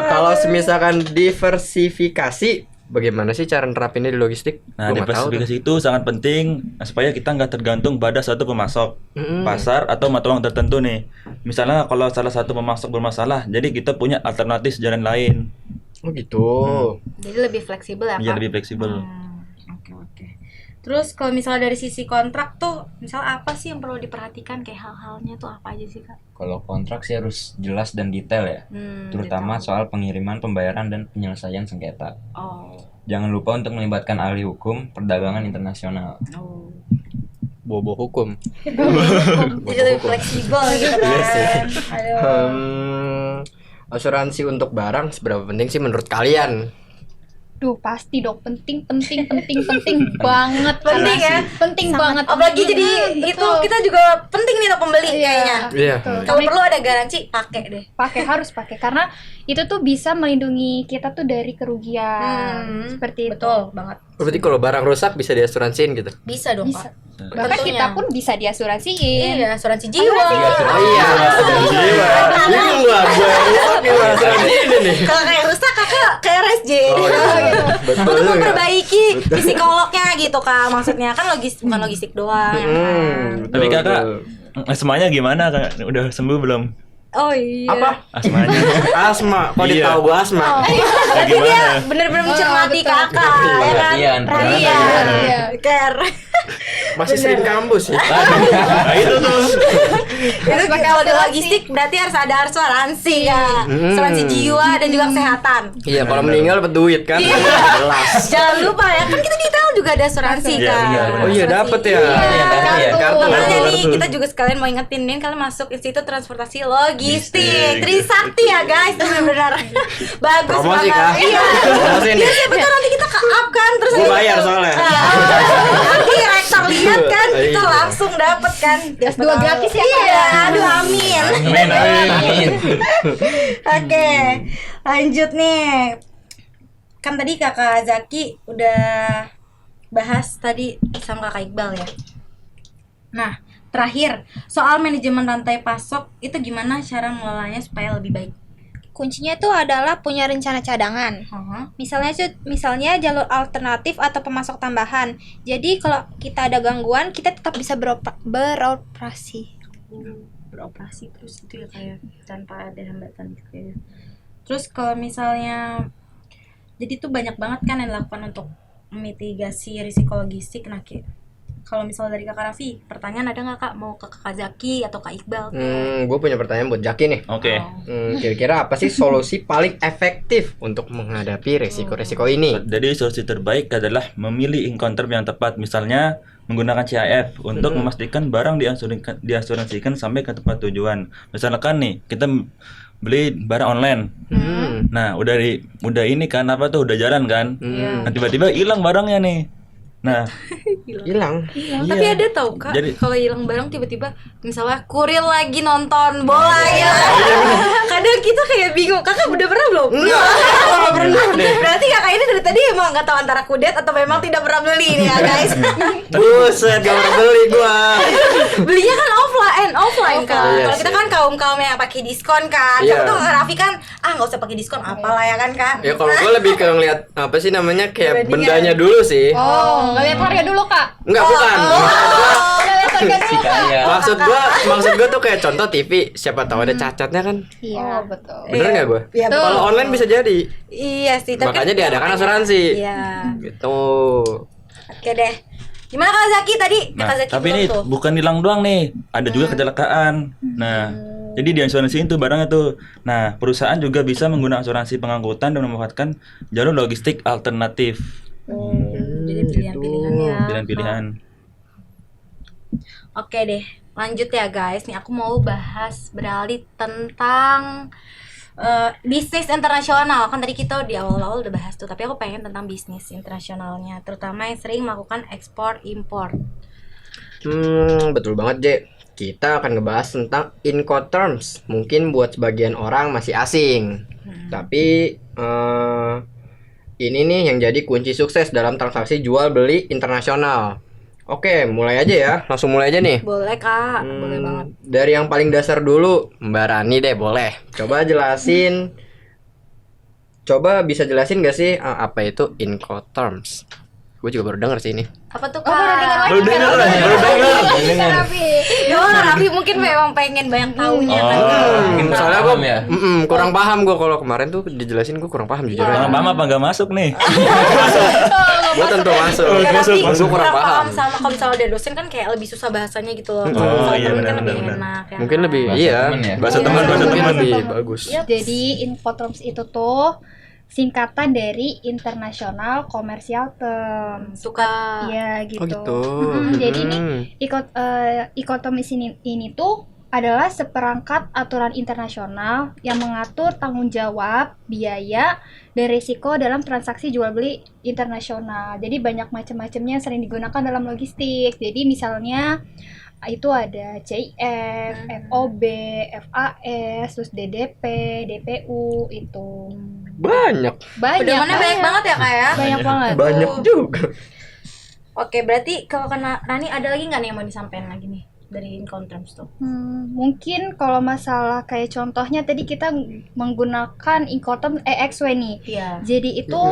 Kalau misalkan diversifikasi, bagaimana sih cara nerapinnya di logistik? Nah, Gua nggak tahu tuh. diversifikasi itu sangat penting supaya kita nggak tergantung pada satu pemasok, pasar atau mata uang tertentu nih. Misalnya kalau salah satu pemasok bermasalah, jadi kita punya alternatif jalan lain. Oh gitu. Jadi lebih fleksibel ya Biar kak. lebih fleksibel. Oke. Terus kalau misalnya dari sisi kontrak tuh, misal apa sih yang perlu diperhatikan kayak hal-halnya tuh apa aja sih kak? Kalau kontrak sih harus jelas dan detail ya. Terutama soal pengiriman, pembayaran dan penyelesaian sengketa. Oh. Jangan lupa untuk melibatkan ahli hukum perdagangan internasional. Oh. Bobo hukum. Jadi lebih fleksibel gitu kan. Aduh. Asuransi untuk barang seberapa penting sih menurut kalian? Duh, pasti dong, penting banget. Penting ya? Penting banget. Apalagi jadi itu kita juga penting nih untuk pembeli kayaknya. Iya. Kalau perlu ada garansi, pakai deh. Harus pakai karena itu tuh bisa melindungi kita tuh dari kerugian. Seperti itu. Betul banget. Berarti kalau barang rusak bisa diasuransiin gitu. Bisa dong, Bisa. Kak. Bahkan Tentunya. kita pun bisa diasuransiin. Iya, asuransi jiwa. Oh iya. Jiwa. Bingung gua rusak gimana asuransiin ini. Kalau kayak rusak kakak kayak RSJ. Oh, iya. Betul Untuk juga. memperbaiki psikolognya gitu Kak. Maksudnya kan bukan logistik doang ya kan. Tapi kakak asmanya gimana kak? Udah sembuh belum? Oh iya. Apa? Asmanya? Asma. Kok Iya. dia tahu gua asma? Ya, Dia gimana? bener-bener mencermati kakak ya kan. Perhatian. Perhatian. Iya. Care. Masih sering kampus sih. Nah, itu tuh. Itu kalau di logistik berarti harus ada asuransi ya. Asuransi jiwa dan juga kesehatan. Iya, kalau meninggal dapat duit kan. Iya. Jelas. Jangan lupa ya, kan kita di Telkom juga ada asuransi Iya, kan. iya. Oh iya, dapat ya. Iya, Kartu. Makanya nih kita juga sekalian mau ingetin nih kalian masuk Institut Transportasi Logistik Trisakti ya guys, itu benar-benar bagus Promosi, banget. Kak. Iya. Promosi nih. Iya, betul nanti kita ke up kan terus Gua bayar soalnya. Nanti rektor lihat kan, kita Iya. langsung dapet kan. S2 gratis ya, Kak? Iya, aduh amin. Amin. Oke, lanjut nih. Kan tadi Kakak Zaki udah bahas tadi sama Kakak Iqbal ya. Nah, terakhir soal manajemen rantai pasok itu gimana cara mengelolanya supaya lebih baik? Kuncinya itu adalah punya rencana cadangan. Misalnya jalur alternatif atau pemasok tambahan. Jadi kalau kita ada gangguan, kita tetap bisa beroperasi. Beroperasi terus itu ya kayak tanpa ada hambatan gitu ya. Terus kalau misalnya jadi tuh banyak banget kan yang dilakukan untuk memitigasi risiko logistik. Nah, kalau misalnya dari Kakak Raffi, pertanyaan ada nggak Kak mau ke Kakak Zaki atau Kak Iqbal? Gue punya pertanyaan buat Jaki nih. Oke. Kira-kira apa sih solusi paling efektif untuk menghadapi resiko-resiko ini? Jadi solusi terbaik adalah memilih encounter yang tepat. Misalnya menggunakan CIF untuk memastikan barang diasuransikan sampai ke tempat tujuan. Misalkan nih kita beli barang online. Nah, udah ini kan apa tuh udah jalan kan? Nah, tiba-tiba hilang barangnya nih. Nah, Hilang. Tapi ada tau Kak, Jadi- kalau hilang barang tiba-tiba misalnya kurir lagi nonton bola ya. Kadang kita kayak bingung. Kakak udah pernah belum? Enggak pernah. Berarti Kakak ini dari tadi emang nggak tahu antara kudet atau memang tidak pernah beli nih ya guys. Buset, gak pernah beli gua. Belinya kan offline kan. Iya Kalau sih. kita kan kaum yang pakai diskon kan. Iya. Kamu tuh Raffi kan nggak usah pakai diskon apalah ya kan Kak. Ya kalau gue lebih ke ngeliat apa sih namanya kayak Perbandingan. bendanya dulu sih. Oh, nggak lihat harga dulu, Kak. Enggak, bukan. Nggak lihat harga Si dulu, Kak. kaya. Maksud gua tuh kayak contoh TV, siapa tahu ada cacatnya kan. Iya, betul. Bener nggak gua? Iya, betul. Kalau online bisa jadi. Iya sih. Tapi Makanya kan- diadakan asuransi. Iya. Gitu. Oke deh. Gimana Kak Zaki tadi? nah, Kak Zaki tapi belum ini tuh. bukan hilang doang nih, ada juga kecelakaan. Nah, jadi diasuransiin tuh barangnya tuh. Nah, perusahaan juga bisa menggunakan asuransi pengangkutan dan memanfaatkan jalur logistik alternatif. Jadi pilihan-pilihan ya. Pilihan-pilihan. Oke deh, lanjut ya guys. Nih aku mau beralih tentang bisnis internasional. Kan tadi kita di awal-awal udah bahas tuh, tapi aku pengen tentang bisnis internasionalnya, terutama yang sering melakukan ekspor impor. Betul banget, Je. Kita akan ngebahas tentang Incoterms. Mungkin buat sebagian orang masih asing. Tapi ini nih yang jadi kunci sukses dalam transaksi jual beli internasional. Oke, mulai aja ya. Langsung mulai aja nih. Boleh Kak, boleh banget. Dari yang paling dasar dulu, Mbak Rani deh, boleh. Coba jelasin. Coba bisa jelasin gak sih apa itu Incoterms? Gue juga baru denger sih ini. Apa tuh Kak? Baru denger. Raffi mungkin memang pengen banyak taunya kan. Mungkin Soalnya paham gue ya. kurang paham gue kalau kemarin tuh dijelasin gue kurang paham jujur Orang aja. paham apa nggak masuk nih? Gue tentu masuk. Ya, tapi Gue kurang paham. sama kalau misalnya ada dosen kan kayak lebih susah bahasanya gitu loh. Oh, Kalau misalnya iya, temen kan benar, lebih benar. enak ya. Mungkin lebih Bahasa iya. temen ya? Bahasa Iya. teman, bahasa Mungkin teman. lebih bagus. Jadi Incoterms itu tuh singkatan dari International Commercial Terms. Suka Iya gitu. Oh gitu. Jadi ini Incoterms ini tuh adalah seperangkat aturan internasional yang mengatur tanggung jawab, biaya, dan risiko dalam transaksi jual beli internasional. Jadi banyak macam-macamnya yang sering digunakan dalam logistik. Jadi misalnya itu ada CIF, FOB, FAS, terus DDP, DPU itu. Banyak. Pedomannya banyak banget ya Kak ya. Banyak banget. Banyak juga. Oke, berarti kalau kena Rani ada lagi nggak nih yang mau disampaikan lagi nih dari Incoterms tuh? Mungkin kalau masalah kayak contohnya tadi kita menggunakan Incoterms EXW nih. Iya. Jadi itu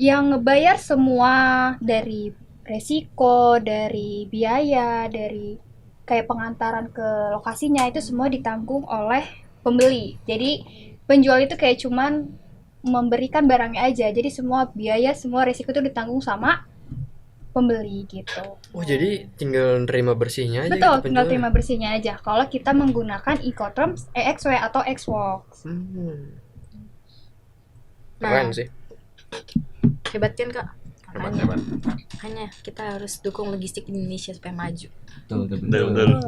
yang ngebayar semua dari resiko, dari biaya, dari kayak pengantaran ke lokasinya itu semua ditanggung oleh pembeli. Jadi penjual itu kayak cuman memberikan barangnya aja. Jadi semua biaya, semua resiko itu ditanggung sama pembeli gitu. Oh, jadi tinggal nerima bersihnya aja Betul, gitu tinggal penjualnya. terima bersihnya aja. Kalau kita menggunakan Incoterms EXW atau Xworks. Keren sih. Hebat kan Kak? Hebat. Makanya kita harus dukung logistik Indonesia supaya maju. Betul.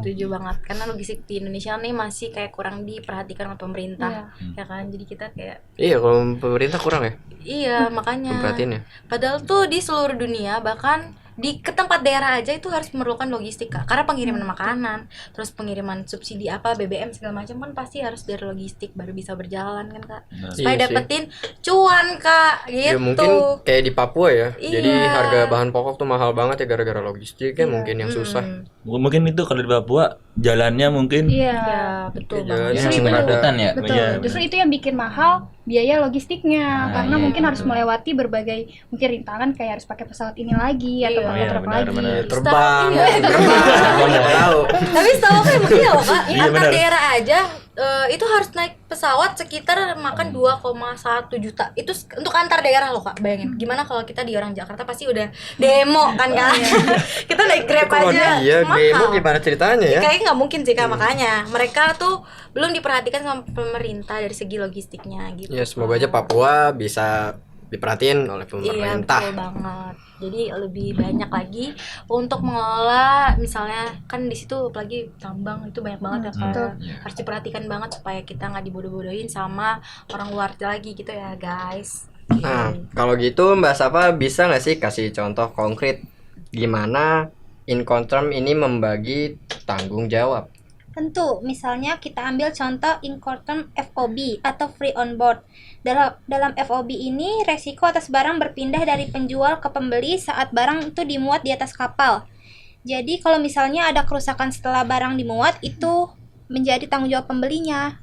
Setuju banget. Karena logistik di Indonesia nih masih kayak kurang diperhatikan oleh pemerintah. Ya kan? Jadi kita kayak Iya, kalau pemerintah kurang ya iya, makanya. memperhatiinnya. Padahal tuh di seluruh dunia bahkan ke tempat daerah aja itu harus memerlukan logistik Kak. Karena pengiriman makanan, terus pengiriman subsidi apa BBM segala macam kan pasti harus dari logistik baru bisa berjalan kan Kak. Supaya Iya sih. dapetin cuan Kak gitu. Ya mungkin kayak di Papua ya. Jadi Iya. harga bahan pokok tuh mahal banget ya gara-gara logistik kan mungkin yang susah. Mungkin itu kalau di Papua jalannya mungkin Iya. Ya, betul Jalan banget. yang Justru itu, Hutan ya. betul. Iya, Justru itu yang bikin mahal biaya logistiknya karena iya, mungkin harus melewati berbagai mungkin rintangan kayak harus pakai pesawat ini lagi atau Iya. pakai Iya, truk benar, lagi. benar. Terbang, Iya. nggak tahu. Tapi setahu aku emang iya loh Kak, Iya, antar benar. daerah aja itu harus naik pesawat sekitar makan 2,1 juta. Itu untuk antar daerah loh Kak, bayangin. Gimana kalau kita di orang Jakarta pasti udah demo kan Kak. Kita naik Grab Kalau aja dia demo mahal. gimana ceritanya ya? Kayaknya nggak mungkin sih Kak, makanya mereka tuh belum diperhatikan sama pemerintah dari segi logistiknya gitu. Ya semoga aja Papua bisa diperhatiin oleh Iya pemerintah. betul banget. Jadi lebih banyak lagi untuk mengelola, misalnya kan di situ apalagi tambang itu banyak banget ya Kak. Harus diperhatikan banget supaya kita nggak dibodoh-bodohin sama orang luar lagi gitu ya guys. Nah, kalau gitu Mbak Safa bisa nggak sih kasih contoh konkret gimana Incoterms ini membagi tanggung jawab? Tentu, misalnya kita ambil contoh Incoterms FOB atau Free on Board. Dalam FOB ini, resiko atas barang berpindah dari penjual ke pembeli saat barang itu dimuat di atas kapal. Jadi kalau misalnya ada kerusakan setelah barang dimuat, itu menjadi tanggung jawab pembelinya.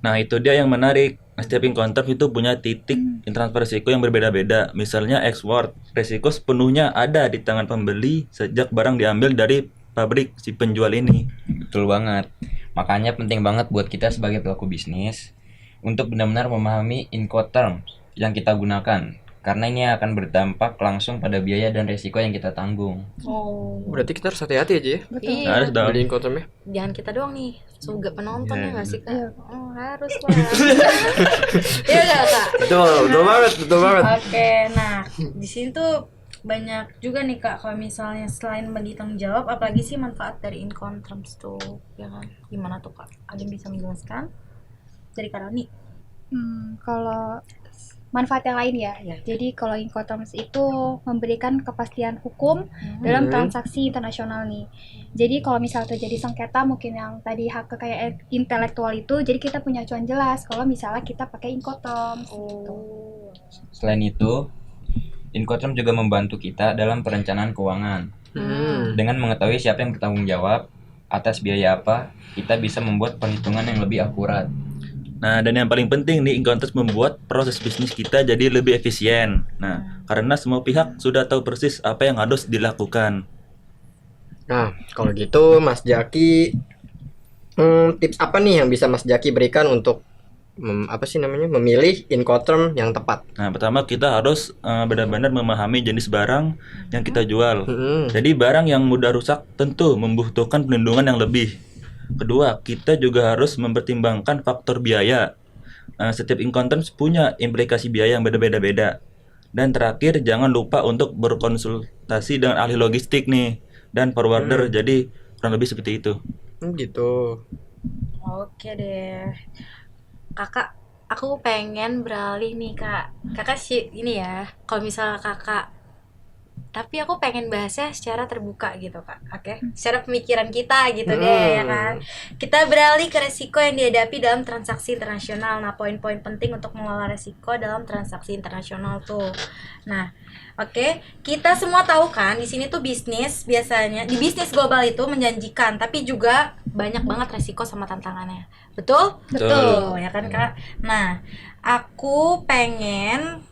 Nah, itu dia yang menarik. Setiap Incoterms itu punya titik transfer risiko yang berbeda-beda. Misalnya export, risiko sepenuhnya ada di tangan pembeli sejak barang diambil dari pabrik si penjual ini. Betul banget. Makanya penting banget buat kita sebagai pelaku bisnis untuk benar-benar memahami Incoterms yang kita gunakan. Karena ini akan berdampak langsung pada biaya dan resiko yang kita tanggung. Oh. Berarti kita harus hati-hati aja ya Iya. Harus dong. beli Incoterms ya. Jangan kita doang nih, juga penonton Iya, ya nggak sih Kak? Iya. Oh, harus lah. Iya nggak Kak? Betul banget, betul banget. Oke, nah di sini tuh banyak juga nih Kak, kalau misalnya selain bagi tanggung jawab, apalagi sih manfaat dari Incoterms tuh, ya kan? Gimana tuh Kak? Ada yang bisa menjelaskan dari Kak Rani? Kalau manfaat yang lain ya. Jadi kalau Incoterms itu memberikan kepastian hukum dalam transaksi internasional nih. Jadi kalau misal terjadi sengketa mungkin yang tadi hak kekayaan intelektual itu, jadi kita punya acuan jelas kalau misalnya kita pakai Incoterms gitu. Selain itu, Incoterms juga membantu kita dalam perencanaan keuangan. Dengan mengetahui siapa yang bertanggung jawab atas biaya apa, kita bisa membuat perhitungan yang lebih akurat. Nah, dan yang paling penting nih, Incoterms membuat proses bisnis kita jadi lebih efisien. Nah, karena semua pihak sudah tahu persis apa yang harus dilakukan. Nah, kalau gitu Mas Jaki, tips apa nih yang bisa Mas Jaki berikan untuk memilih Incoterms yang tepat? Nah, pertama kita harus benar-benar memahami jenis barang yang kita jual. Hmm. Jadi barang yang mudah rusak tentu membutuhkan perlindungan yang lebih. Kedua, kita juga harus mempertimbangkan faktor biaya. Setiap Incoterms punya implikasi biaya yang berbeda-beda. Dan terakhir, jangan lupa untuk berkonsultasi dengan ahli logistik nih dan forwarder. Jadi kurang lebih seperti itu. Gitu. Oke deh. Kakak, aku pengen beralih nih, Kak. Kakak sih ini ya, kalau misalnya Kakak, tapi aku pengen bahasnya secara terbuka gitu, Kak. Oke, secara pemikiran kita gitu deh ya kan. Kita beralih ke resiko yang dihadapi dalam transaksi internasional. Nah, poin-poin penting untuk mengelola resiko dalam transaksi internasional tuh. Nah, oke, kita semua tahu kan di sini tuh bisnis biasanya di bisnis global itu menjanjikan, tapi juga banyak banget resiko sama tantangannya. Betul? Betul. Ya kan, Kak? Nah, aku pengen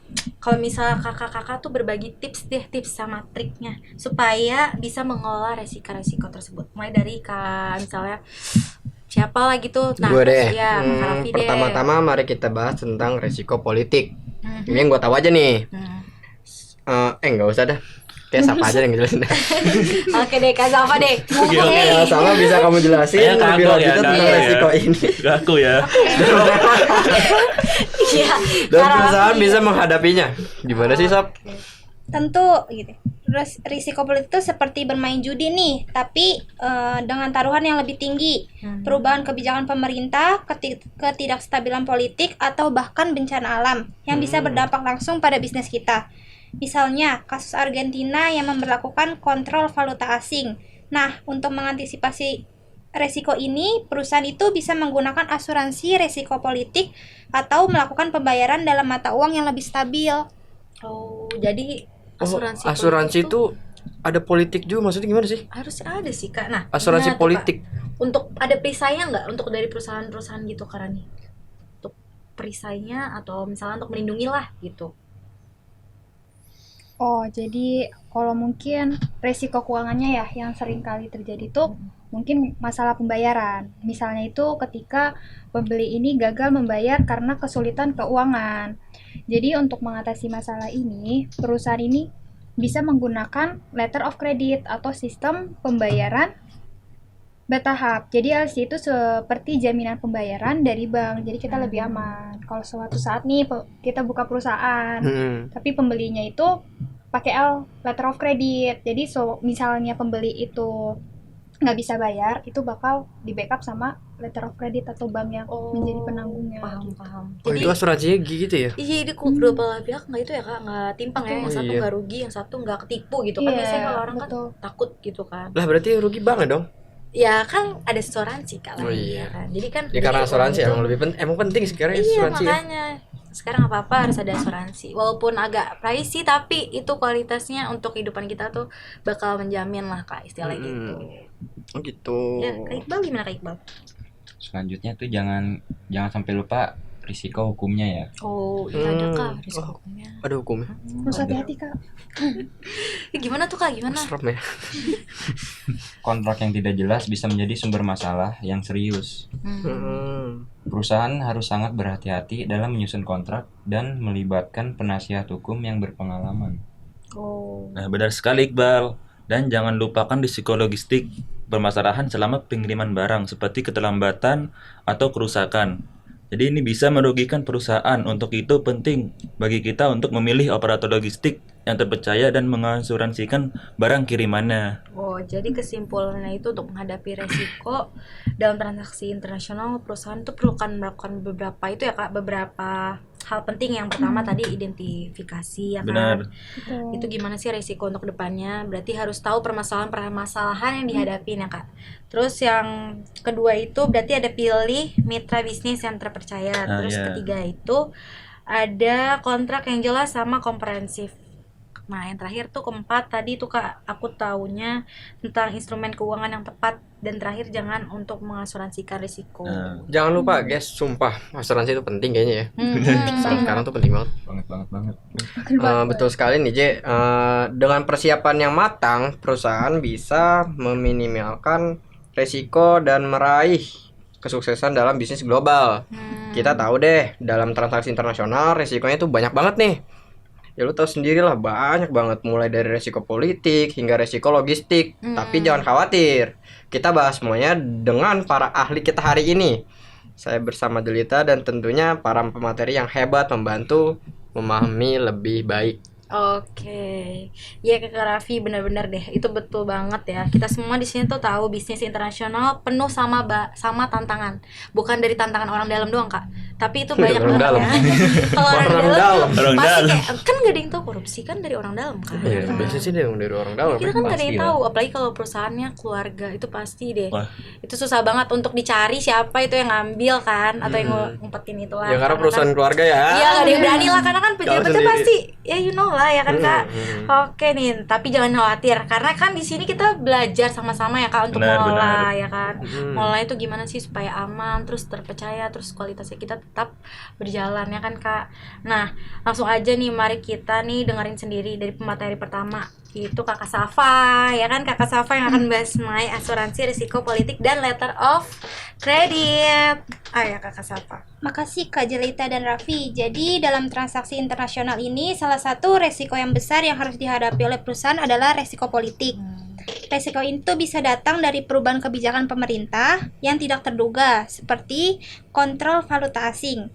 kalau misalnya kakak-kakak tuh berbagi tips sama triknya supaya bisa mengelola resiko-resiko tersebut. Mulai dari Kak, misalnya siapa lagi tuh? Nah, Gue deh. ya, Kak Raffi deh. Pertama-tama mari kita bahas tentang resiko politik. Mhm. Ini yang gue tahu aja nih. Nggak usah dah. Kayak siapa aja yang jelasin. Oke deh, Kak Zalfa deh. Ya, sama bisa kamu jelasin Saya lebih kagok lanjut ya, tentang kagok ya. resiko ini. Aku ya. Iya. Dan Kak perusahaan Raffi. bisa menghadapinya. Gimana sih, Sob? Tentu gitu. Risiko politik itu seperti bermain judi nih, tapi dengan taruhan yang lebih tinggi. Perubahan kebijakan pemerintah, ketidakstabilan politik, atau bahkan bencana alam yang bisa berdampak langsung pada bisnis kita. Misalnya, kasus Argentina yang memberlakukan kontrol valuta asing. Nah, untuk mengantisipasi resiko ini, perusahaan itu bisa menggunakan asuransi resiko politik atau melakukan pembayaran dalam mata uang yang lebih stabil. Oh, jadi Asuransi asuransi itu ada politik juga, maksudnya gimana sih? harus ada sih, Kak. Nah, Asuransi gimana tuh, politik. Kak? Untuk ada perisainya nggak untuk dari perusahaan-perusahaan gitu, Karani? Untuk perisainya atau misalnya untuk melindungi lah gitu. Oh, jadi kalau mungkin resiko keuangannya ya yang sering kali terjadi tuh mungkin masalah pembayaran. Misalnya itu ketika pembeli ini gagal membayar karena kesulitan keuangan. Jadi untuk mengatasi masalah ini, perusahaan ini bisa menggunakan letter of credit atau sistem pembayaran bertahap. Jadi LC itu seperti jaminan pembayaran dari bank. Jadi kita lebih aman. Kalau suatu saat nih kita buka perusahaan, tapi pembelinya itu pakai letter of credit. Jadi misalnya pembeli itu nggak bisa bayar, itu bakal di backup sama letter of credit atau bank yang menjadi penanggungnya. Paham. Oh, itu asuransinya gitu ya? Iya, jadi kedua belah pihak nggak itu ya, Kak, nggak timpang ya. Yang satu nggak rugi, yang satu nggak ketipu gitu kan. Iya, Biasanya kalau orang betul. kan takut gitu kan. Lah berarti rugi banget dong. Ya kan ada asuransi, Kak. Oh, iya. Kan. Jadi kan Ya karena jadi asuransi orang itu- emang penting sekarang Iya, asuransi ya. makanya sekarang apa-apa harus ada asuransi. Walaupun agak pricey tapi itu kualitasnya untuk kehidupan kita tuh bakal menjamin lah, Kak, istilahnya gitu. Oh gitu. Ya, Kak Iqbal gimana, Kak Iqbal? Selanjutnya tuh jangan sampai lupa risiko hukumnya ya. Oh, iya ada, Kak, risiko Oh. hukumnya. Ada hukumnya. Harus hati-hati, Kak. Gimana tuh, Kak? Gimana? Serem ya. Kontrak yang tidak jelas bisa menjadi sumber masalah yang serius. Perusahaan harus sangat berhati-hati dalam menyusun kontrak dan melibatkan penasihat hukum yang berpengalaman. Oh. Nah, benar sekali Iqbal. Dan jangan lupakan risiko logistik permasalahan selama pengiriman barang seperti keterlambatan atau kerusakan. Jadi ini bisa merugikan perusahaan. Untuk itu penting bagi kita untuk memilih operator logistik yang terpercaya dan mengasuransikan barang kirimannya. Oh, jadi kesimpulannya itu untuk menghadapi resiko dalam transaksi internasional, perusahaan itu perlukan melakukan beberapa itu ya, Kak, beberapa hal penting. Yang pertama tadi identifikasi ya kan. Benar. Itu gimana sih resiko untuk depannya? Berarti harus tahu permasalahan yang dihadapi ya, Kak. Terus yang kedua itu berarti ada pilih mitra bisnis yang terpercaya. Terus iya. ketiga itu ada kontrak yang jelas sama komprehensif. Nah, yang terakhir tuh keempat tadi tuh, Kak, aku taunya tentang instrumen keuangan yang tepat. Dan terakhir jangan untuk mengasuransikan risiko. Jangan lupa guys, sumpah asuransi itu penting kayaknya ya. Penting Sekarang tuh penting banget. Banget. Betul sekali nih J. Dengan persiapan yang matang, perusahaan bisa meminimalkan resiko dan meraih kesuksesan dalam bisnis global. Kita tahu deh, dalam transaksi internasional resikonya tuh banyak banget nih. Ya lu tahu sendiri lah, banyak banget, mulai dari resiko politik hingga resiko logistik. Tapi jangan khawatir, kita bahas semuanya dengan para ahli kita hari ini. Saya bersama Delita dan tentunya para pemateri yang hebat membantu memahami lebih baik Oke, ya Kak Raffi benar-benar deh, itu betul banget ya. Kita semua di sini tuh tahu bisnis internasional penuh sama tantangan, bukan dari tantangan orang dalam doang Kak, tapi itu banyak Orang banget dalam. ya. Kalau orang Orang dalam dalam. tuh Orang pasti dalam. kayak kan gak ada yang tahu korupsi kan dari orang dalam kan. Iya, biasanya sih dari orang dalam. Kita kan gak ada yang Pasti tahu, apalagi kalau perusahaannya keluarga itu pasti deh. Wah. Itu susah banget untuk dicari siapa itu yang ngambil kan, atau yang ngumpetin itu lah. Ya karena perusahaan keluarga ya. Iya gak ada yang berani lah karena kan pejabat sendiri. pasti ya you know lah ya kan Kak. Hmm. Oke nih, tapi jangan khawatir karena kan di sini kita belajar sama-sama ya Kak untuk Benar, mengelola benar. ya kan. Hmm. Mengelola itu gimana sih supaya aman, terus terpercaya, terus kualitasnya kita tetap berjalan ya kan Kak. Nah, langsung aja nih mari kita nih dengerin sendiri dari pemateri pertama itu Kakak Safa ya kan, Kakak Safa yang akan bahas mengenai asuransi risiko politik dan letter of credit. Ya Kakak Safa. Makasih Kak Jelita dan Raffi. Jadi dalam transaksi internasional ini salah satu resiko yang besar yang harus dihadapi oleh perusahaan adalah resiko politik. Resiko itu bisa datang dari perubahan kebijakan pemerintah yang tidak terduga seperti kontrol valuta asing.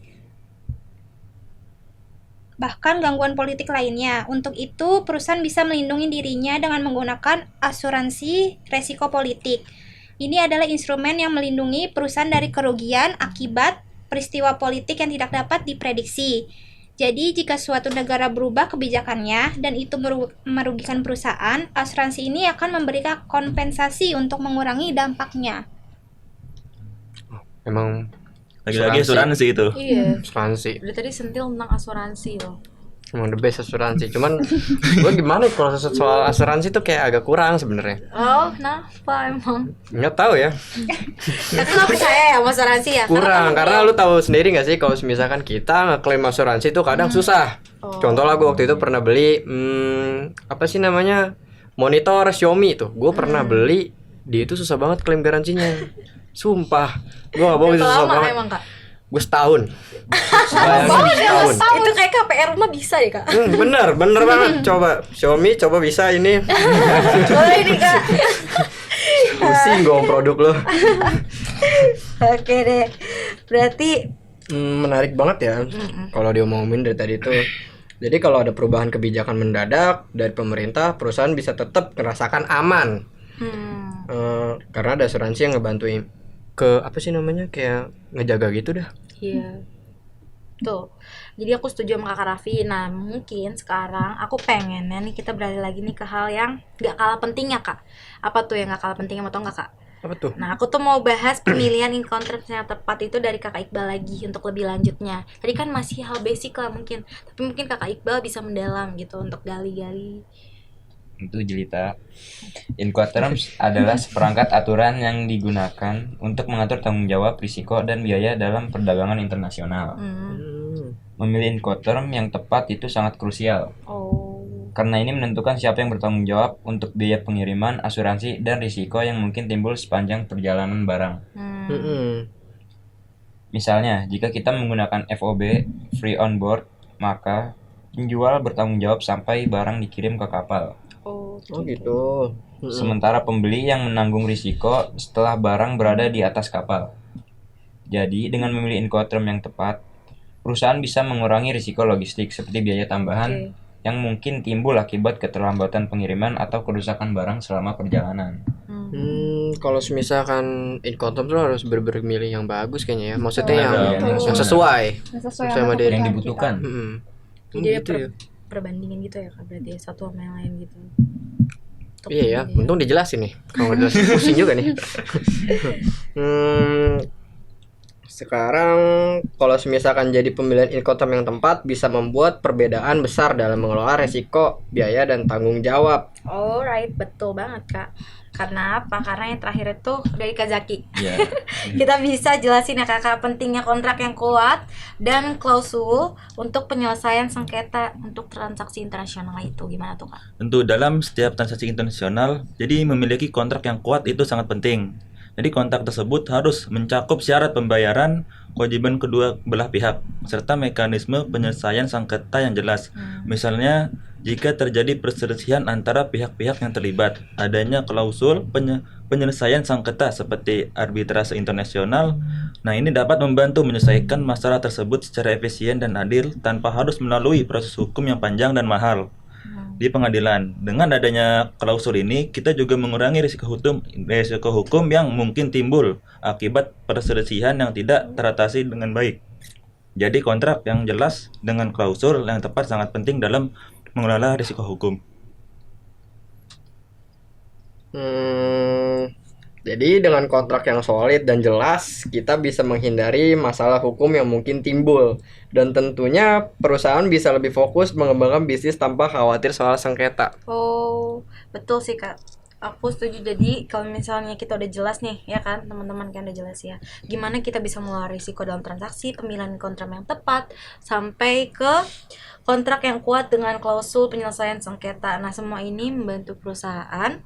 Bahkan gangguan politik lainnya. Untuk itu, perusahaan bisa melindungi dirinya dengan menggunakan asuransi resiko politik. Ini adalah instrumen yang melindungi perusahaan dari kerugian akibat peristiwa politik yang tidak dapat diprediksi. Jadi, jika suatu negara berubah kebijakannya dan itu merugikan perusahaan, asuransi ini akan memberikan kompensasi untuk mengurangi dampaknya. Emang Lagi-lagi asuransi itu. Iya. asuransi. Udah tadi sentil tentang asuransi loh. Emang the best asuransi. Cuman gue gimana ya kalau soal asuransi tuh kayak agak kurang sebenarnya. Oh, kenapa emang? Nggak tahu ya. Tapi nggak percaya ya sama asuransi ya? Kurang karena lu tahu sendiri nggak sih kalau misalkan kita ngeklaim asuransi itu kadang susah. Oh. Contoh lah gue waktu itu pernah beli apa sih namanya monitor Xiaomi itu. Gue pernah beli, dia itu susah banget klaim garansinya. Sumpah, gue nggak bohong, Berapa susah lama banget. emang Kak? Gue setahun. Bayangin, setahun. Itu kayak KPR rumah bisa deh Kak. Bener banget. Coba Xiaomi, coba bisa ini. Boleh nih Kak. Pusing gue produk lo. Oke deh. Berarti Menarik banget ya. Kalau diomongin dari tadi tuh. Jadi kalau ada perubahan kebijakan mendadak dari pemerintah, perusahaan bisa tetap merasakan aman. Karena ada asuransi yang ngebantuin ke apa sih namanya kayak ngejaga gitu dah. iya. Tuh. Jadi aku setuju sama Kakak Raffi. Nah, mungkin sekarang aku pengennya nih kita beralih lagi nih ke hal yang gak kalah pentingnya Kak. Apa tuh yang gak kalah pentingnya, mau tau gak Kak? Apa tuh? Nah, aku tuh mau bahas pemilihan in-contract yang tepat itu dari Kakak Iqbal lagi untuk lebih lanjutnya. Tadi kan masih hal basic lah mungkin, tapi mungkin Kakak Iqbal bisa mendalam gitu untuk gali-gali. Itu Jelita. Incoterms adalah seperangkat aturan yang digunakan untuk mengatur tanggung jawab, risiko, dan biaya dalam perdagangan internasional. Memilih Incoterm yang tepat itu sangat krusial. Oh. Karena ini menentukan siapa yang bertanggung jawab untuk biaya pengiriman, asuransi, dan risiko yang mungkin timbul sepanjang perjalanan barang. Misalnya, jika kita menggunakan FOB, free on board, maka penjual bertanggung jawab sampai barang dikirim ke kapal. Oh, Oh gitu. Sementara pembeli yang menanggung risiko setelah barang berada di atas kapal. Jadi, dengan memilih Incoterm yang tepat, perusahaan bisa mengurangi risiko logistik seperti biaya tambahan yang mungkin timbul akibat keterlambatan pengiriman atau kerusakan barang selama perjalanan. Kalau misalkan Incoterm tuh harus bener-bener milih yang bagus kayaknya ya. Maksudnya yang Betul. sesuai. Sesuai Sama dia yang kebutuhan dibutuhkan. Jadi ada Gitu ya. perbandingan gitu ya Kak, berarti ya, satu sama yang lain gitu. Untuk Iya ya, pemilihan. untung dijelasin nih. Kalau nggak dijelasin pusing juga nih. Sekarang kalau misalkan jadi pemilihan Incoterm yang tepat bisa membuat perbedaan besar dalam mengelola resiko, biaya, dan tanggung jawab. Alright, betul banget Kak. Karena apa? Karena yang terakhir itu dari Kak Zaki. Ya. Kita bisa jelasin ya Kakak pentingnya kontrak yang kuat dan klausul untuk penyelesaian sengketa untuk transaksi internasional itu. Gimana tuh Kak? Tentu dalam setiap transaksi internasional, jadi memiliki kontrak yang kuat itu sangat penting. Jadi kontrak tersebut harus mencakup syarat pembayaran, kewajiban kedua belah pihak, serta mekanisme penyelesaian sengketa yang jelas. Misalnya, jika terjadi perselisihan antara pihak-pihak yang terlibat, adanya klausul penyelesaian sengketa seperti arbitrase internasional. Nah, ini dapat membantu menyelesaikan masalah tersebut secara efisien dan adil tanpa harus melalui proses hukum yang panjang dan mahal. di pengadilan. Dengan adanya klausul ini, kita juga mengurangi risiko hukum yang mungkin timbul akibat perselisihan yang tidak teratasi dengan baik. Jadi kontrak yang jelas dengan klausul yang tepat sangat penting dalam mengelola risiko hukum. Jadi dengan kontrak yang solid dan jelas, kita bisa menghindari masalah hukum yang mungkin timbul. Dan tentunya perusahaan bisa lebih fokus mengembangkan bisnis tanpa khawatir soal sengketa. Oh, betul sih Kak. Aku setuju. Jadi kalau misalnya kita udah jelas nih, ya kan teman-teman, kan udah jelas ya, gimana kita bisa mengelola risiko dalam transaksi, pemilihan kontrak yang tepat, sampai ke kontrak yang kuat dengan klausul penyelesaian sengketa. Nah, semua ini membantu perusahaan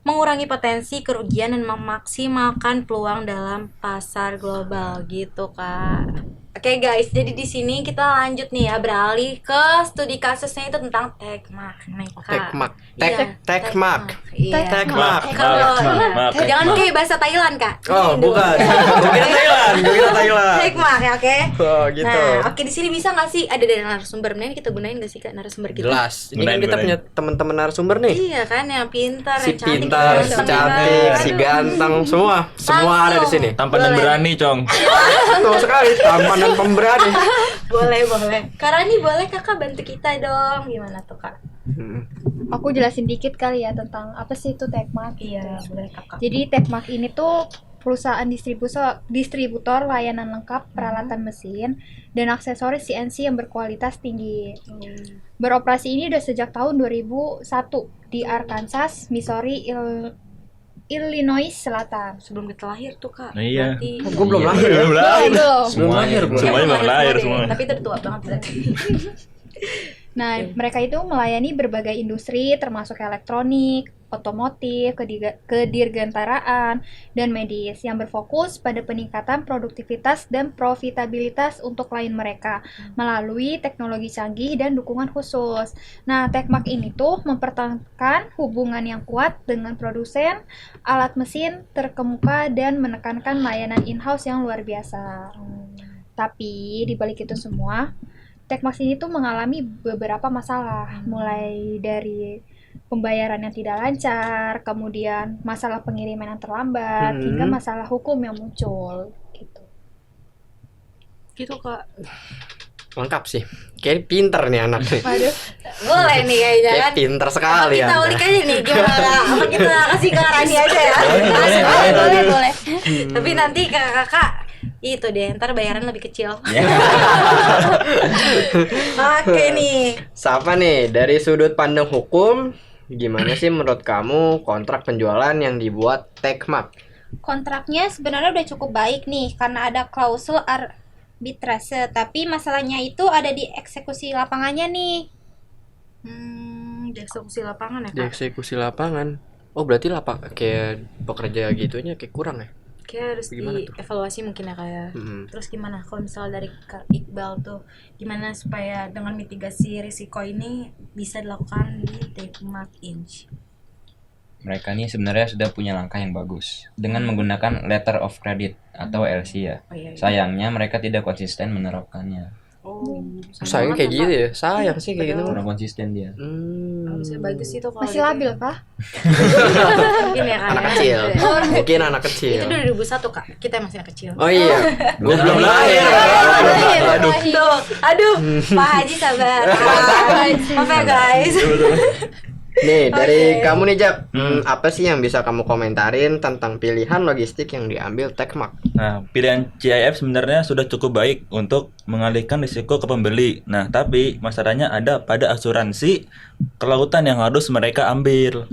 mengurangi potensi kerugian dan memaksimalkan peluang dalam pasar global gitu Kak. Oke guys, jadi di sini kita lanjut nih ya, beralih ke studi kasusnya itu tentang Techmark nih Kak. Techmark. Iya, Techmark. Iya. Techmark. Kalau Techmark. jangan kayak bahasa Thailand Kak. Oh, Ini dulu. bukan. Gue kira Thailand. Techmark ya, oke. Oh, gitu. Nah, oke, di sini bisa nggak sih ada dari narasumber? Nah, ini kita gunain nggak sih Kak narasumber kita? Jelas. Ini kan Gunain, kita gunain. punya teman-teman narasumber nih. Iya kan, yang pintar, Si yang cantik, pintar, yang si ganteng, cantik, kan? si Aduh. ganteng, semua ada di sini. Tampan dan Boleh. berani, Cong. Betul sekali, tampan dan pemberani. Boleh. Karani, boleh Kakak bantu kita dong. Gimana tuh Kak? Aku jelasin dikit kali ya tentang apa sih itu Techmark. Iya, boleh Kakak. Jadi Techmark ini tuh perusahaan distributor layanan lengkap peralatan mesin dan aksesoris CNC yang berkualitas tinggi. Beroperasi ini udah sejak tahun 2001 di Arkansas, Missouri, Illinois Selatan. Sebelum kita lahir tuh Kak. Nah, iya. Berarti- Gue belum lahir ya. Belum lahir. Belum. Sebelum lahir belum. Semuanya belum lahir deh. semua. Tapi itu udah tua banget berarti. Nah, mereka itu melayani berbagai industri termasuk elektronik, otomotif, kedirgantaraan, dan medis yang berfokus pada peningkatan produktivitas dan profitabilitas untuk klien mereka melalui teknologi canggih dan dukungan khusus. Nah, Techmark ini tuh mempertahankan hubungan yang kuat dengan produsen, alat mesin terkemuka, dan menekankan layanan in-house yang luar biasa. Tapi di balik itu semua, Techmark ini tuh mengalami beberapa masalah, mulai dari pembayaran yang tidak lancar, kemudian masalah pengiriman yang terlambat, hingga masalah hukum yang muncul gitu. Gitu Kak. Lengkap sih. Kayak pinter nih anak nih. Waduh, Boleh nih kayaknya Kayak kan. pinter Apa sekali ya. kita ulik aja nih gimana? Apa kita kasih ke Rani aja ya? boleh. Tapi nanti kakak itu deh, ntar bayaran lebih kecil. Oke nih. Siapa nih dari sudut pandang hukum, gimana sih menurut kamu kontrak penjualan yang dibuat Techmark? Kontraknya sebenarnya udah cukup baik nih karena ada klausul arbitrase, tapi masalahnya itu ada di eksekusi lapangannya nih. Di eksekusi lapangan ya Di Kak? eksekusi lapangan. Oh, berarti kayak pekerja gitunya kayak kurang ya? Kayak harus Gimana tuh? dievaluasi mungkin ya kayak. Terus gimana kalau misalnya dari Kak Iqbal tuh, gimana supaya dengan mitigasi risiko ini bisa dilakukan di Techmark Inc. Mereka ini sebenarnya sudah punya langkah yang bagus dengan menggunakan letter of credit atau LC ya. Oh iya. Sayangnya mereka tidak konsisten menerapkannya. Oh, Sayang kayak gitu ya. Sayang sih kayak gitu. Kurang konsisten dia. Bisa bagus itu kalau Masih labil kah? mungkin ya kan. Anak ya. kecil. Mungkin anak kecil. Itu 2001 Kak. Kita masih anak kecil. Oh iya. Gue belum lahir. Aduh, Pak Haji sabar. Maaf ya guys. Nih, dari Oke. kamu nih, Jak. Apa sih yang bisa kamu komentarin tentang pilihan logistik yang diambil Techmark? Nah, pilihan CIF sebenarnya sudah cukup baik untuk mengalihkan risiko ke pembeli. Nah, tapi masalahnya ada pada asuransi kelautan yang harus mereka ambil.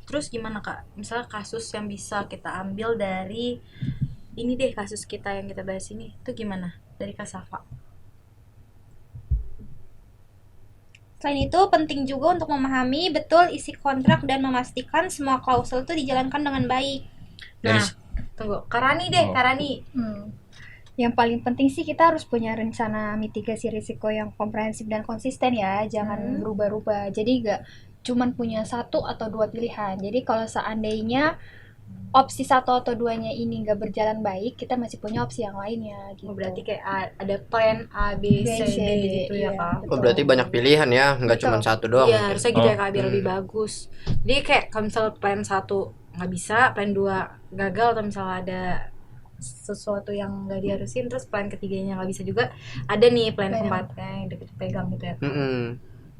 Terus gimana Kak? Misalnya kasus yang bisa kita ambil dari ini deh, kasus kita yang kita bahas ini itu gimana? Dari Kak Safa. Selain itu, penting juga untuk memahami betul isi kontrak dan memastikan semua klausul itu dijalankan dengan baik. Nah, Dari- tunggu. Karani deh, Oh. Karani. Yang paling penting sih kita harus punya rencana mitigasi risiko yang komprehensif dan konsisten ya, jangan berubah-ubah. Jadi nggak cuman punya satu atau dua pilihan. Jadi kalau seandainya opsi satu atau duanya ini nggak berjalan baik, kita masih punya opsi yang lainnya gitu. Berarti kayak ada plan A, B, C, D gitu ya Kak. Oh, berarti banyak pilihan ya, nggak Betul. cuma satu doang. Iya, harusnya gitu ya Kak, biar Hmm. lebih bagus. Jadi kayak kalau misalnya plan 1 nggak bisa, plan 2 gagal, atau misalnya ada sesuatu yang nggak diharusin, terus plan ketiganya nggak bisa juga, ada nih plan Plan keempatnya yang dipegang gitu ya Kak. Mm-mm.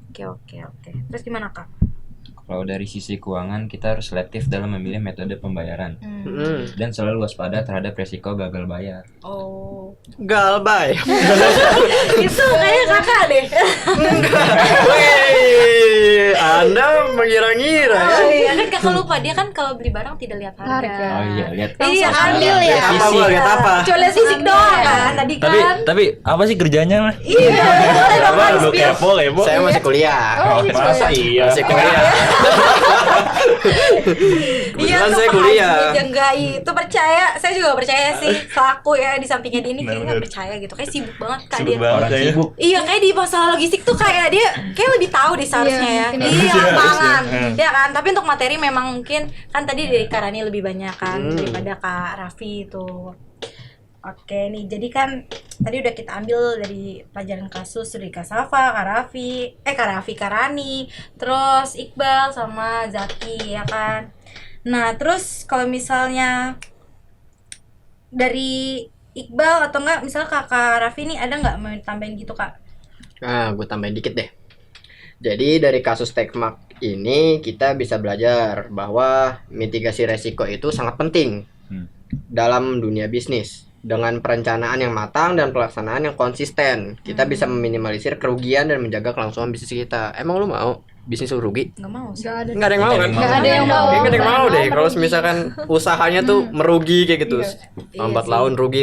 Oke. Terus gimana Kak? Kalau dari sisi keuangan, kita harus selektif dalam memilih metode pembayaran Mm-mm. dan selalu waspada terhadap resiko gagal bayar. Oh, Galbay. itu kayak Kakak deh. Wih, Anda mengira-ngira ya. Oh iya kan Kakak lupa, dia kan kalau beli barang tidak lihat harga. Harga. Oh iya, lihat. Iya, Langsung ambil ambil ya. ya. Apa gua lihat apa? Cuma lihat fisik doang kan tadi Tapi kan. tapi apa sih kerjanya mah? Iya, Apa lu kepo? Saya masih kuliah. Masa iya? Masih kuliah. Iya Kebetulan tuh saya Pak kuliah. Haji Jenggai itu percaya, saya juga percaya sih. Selaku ya di sampingnya dia ini kayaknya nggak percaya gitu, kayak sibuk banget Kak Sibuk dia. banget Orang kayaknya. sibuk. Iya kayak di masalah logistik tuh kayak dia kayak lebih tahu deh seharusnya ya. mungkin Di lapangan, Hmm. ya kan. Tapi untuk materi memang mungkin kan tadi dari Karani lebih banyak kan daripada Kak Raffi itu. Oke nih, jadi kan tadi udah kita ambil dari pelajaran kasus dari Kak Safa, Kak Raffi, Kak Rani, terus Iqbal sama Zaki ya kan. Nah terus kalau misalnya dari Iqbal atau enggak misalnya Kakak Raffi nih ada nggak mau tambahin gitu Kak? Nah, gue tambahin dikit deh. Jadi dari kasus Tekmak ini kita bisa belajar bahwa mitigasi resiko itu sangat penting dalam dunia bisnis. Dengan perencanaan yang matang dan pelaksanaan yang konsisten, kita bisa meminimalisir kerugian dan menjaga kelangsungan bisnis kita. Emang lu mau bisnis lu rugi? Nggak mau sih. Nggak ada. Nggak ada yang mau kan? Nggak ada yang mau. Kayaknya nggak ada yang mau deh. Kalau merugi. misalkan usahanya tuh merugi kayak gitu, lambat sih. laun rugi,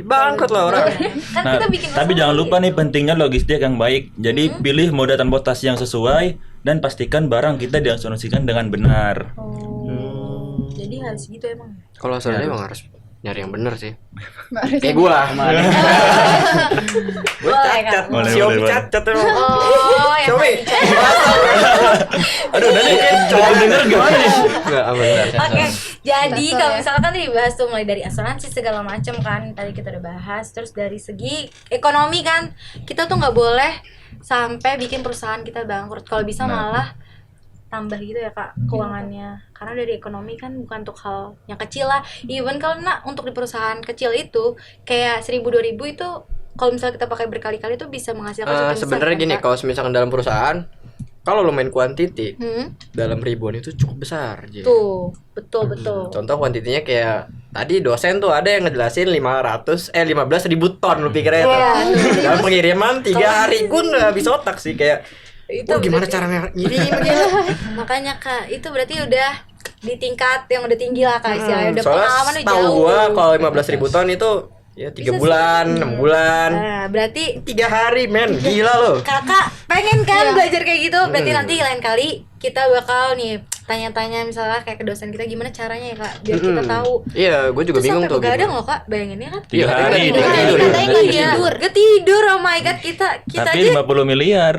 bangkrut lah orang. Kan Nah, kita bikin tapi usaha jangan nih. lupa nih pentingnya logistik yang baik. Jadi pilih moda transportasi yang sesuai dan pastikan barang kita diasuransikan dengan benar. Oh. Jadi harus gitu emang. Kalau sebenarnya emang harus nyari yang bener sih. Nggak ada. Kayak gua. Gua Boleh, cacat, Kak. Boleh, Xiaomi boleh. cacat emang. Oh, yang Xiaomi. Aduh, udah deh. Coba denger gimana nih? Enggak aman. Oke, jadi Sensor kalau ya. misalkan tadi dibahas tuh mulai dari asuransi segala macam kan, tadi kita udah bahas. Terus dari segi ekonomi kan, kita tuh nggak boleh sampai bikin perusahaan kita bangkrut. Kalau bisa malah tambah gitu ya Kak keuangannya. Karena dari ekonomi kan bukan untuk hal yang kecil lah. Even kalau untuk di perusahaan kecil itu kayak 1.000-2.000 itu kalau misalnya kita pakai berkali-kali itu bisa menghasilkan sesuatu yang besar, Sebenarnya kan, gini, Kak? kalau misalkan dalam perusahaan, kalau lo main kuantiti Hmm, dalam ribuan itu cukup besar. Ji. tuh, betul. Contoh kuantitinya kayak tadi dosen tuh ada yang ngejelasin 15.000 ton lu pikirnya tuh. Iya. Dalam pengiriman 3 hari gue nggak habis otak sih kayak Itu gimana berarti- caranya ngirim gitu. Makanya Kak, itu berarti udah di tingkat yang udah tinggi lah Kak istilahnya. Udah Soalnya pengalaman udah tahu jauh. gua kalau 15.000 ton itu ya 3 Bisa bulan, sih. 6 bulan, Nah, berarti 3 hari men, gila lo. Kakak pengen kan Iya. belajar kayak gitu. Berarti nanti lain kali kita bakal nih tanya-tanya misalnya kayak ke dosen kita gimana caranya ya Kak, biar kita tahu. Iya, gue juga Terus bingung sampai tuh. begadang gimana. loh Kak, bayanginnya kan. 3 hari. Katanya tiga nggak hari. tidur. Katanya nggak Iya, tidur. gak tidur, oh my god, kita Tapi aja 50 miliar.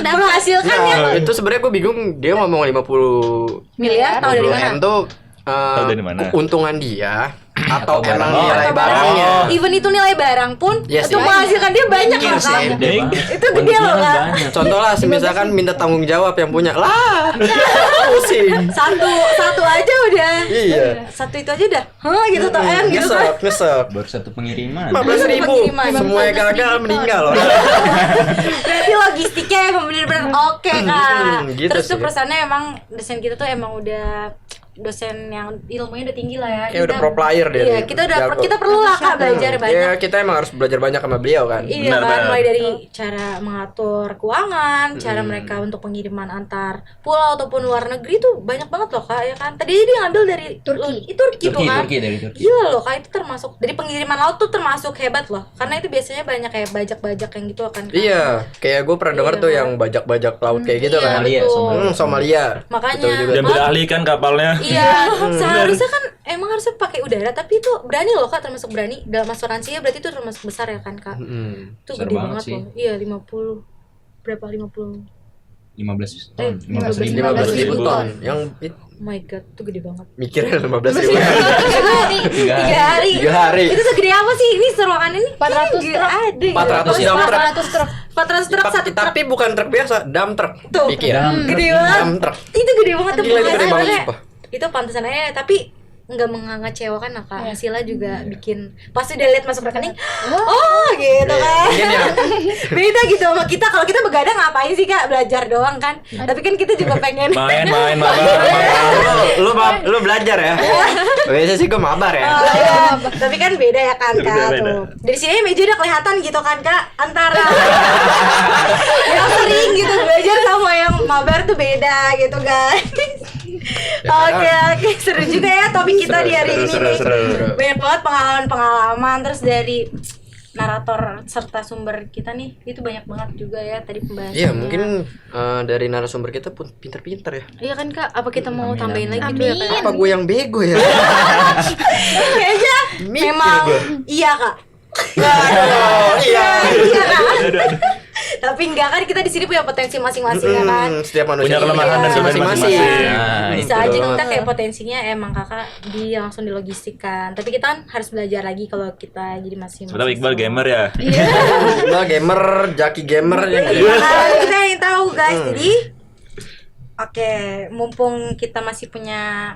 menghasilkan ya Nah, itu sebenarnya gue bingung dia ngomong 50 miliar tahu dari mana? M tuh Tahu dari mana? keuntungan dia atau Atau emang barang. nilai Atau barangnya. Even itu nilai barang pun Iya itu sih. menghasilkan dia banyak Mungkin loh Kak. sih. Gede. Itu gede loh Kak. Contoh lah, misalkan minta tanggung jawab yang punya lah, pusing. Satu aja udah. Iya, Satu itu aja udah. Hah gitu tuh gitu kan. nyesek. Baru satu pengiriman. 15.000, Pengiriman. semuanya gagal meninggal loh. Berarti logistiknya emang bener-bener oke Kak. gitu Terus tuh sih. perusahaannya emang dosen kita tuh emang udah dosen yang ilmunya udah tinggi lah ya. Kayak udah pro player deh. Iya, kita Jago. kita perlu lah Kak belajar banyak. Ya kita emang harus belajar banyak sama beliau kan. Iya Benar, kan, benar. mulai dari cara mengatur keuangan, cara mereka untuk pengiriman antar pulau ataupun luar negeri tuh banyak banget loh Kak ya kan. Tadi dia ngambil dari Turki. Turki tuh kan. Dari Turki. Gila loh Kak, itu termasuk dari pengiriman laut tuh termasuk hebat loh. Karena itu biasanya banyak kayak bajak-bajak yang gitu kan. Kak. Iya, kayak gue pernah dengar Iya, tuh kan? yang bajak-bajak laut kayak gitu Iya, kan. Somalia, betul. Somalia. Makanya Betul juga. Dan beralih kan kapalnya. Iya, seharusnya kan emang harusnya pakai udara, tapi itu berani loh Kak, termasuk berani. Dalam asuransinya berarti itu termasuk besar ya kan Kak. Itu Besar gede banget banget sih. loh. Iya, 50. Berapa 50? 15 Eh, ton. 15.000. 15.000 15.000 ton. Yang Oh my god, itu gede banget. Mikirnya 15.000. 3 hari. Itu segede apa sih ini seruangan ini? 400 truk ada. 400 dump truck. 400 truk. 400 truk satu truk. Tapi bukan truk biasa, dump truck. Tuh. Pikir. Gede banget. Dump truck. Itu gede banget tuh. Gila, itu gede banget, Makanya sumpah. itu pantesan aja, tapi nggak mengecewakan lah Kak. Sila juga bikin pas udah lihat masuk rekening, oh gitu kan. Mungkin ya. Beda gitu sama kita. Kalau kita begadang ngapain sih Kak? Belajar doang kan. Tapi kan kita juga pengen Main Lu belajar ya. Biasa sih gue mabar ya. Oh, iya. Tapi kan beda ya kan Kak Beda. tuh. Dari sini meja udah kelihatan gitu kan Kak, antara yang sering gitu belajar sama yang mabar tuh beda gitu guys. Oke, seru juga ya topik kita di hari ini nih. Banyak banget pengalaman terus dari narator serta sumber kita nih, itu banyak banget juga ya tadi pembahasannya. Iya, mungkin dari narasumber kita pun pinter-pinter ya. Iya kan Kak, apa kita mau tambahin lagi gitu ya Kak? Apa gue yang bego ya? Kayaknya Mikir memang gua. iya Kak. Iya. Iya kan? Tapi enggak kan, kita di sini punya potensi masing-masing ya kan. Setiap manusia Punya kelemahan dan Iya, masing-masing. Nah, Bisa itu aja doang. kita kayak potensinya emang kakak langsung di logistik kan. Tapi kita kan harus belajar lagi kalau kita jadi masih. Sebetulnya Iqbal gamer ya. Nah, gamer, Jaki gamer ya. Nah, kita yang tahu guys. Jadi oke, mumpung kita masih punya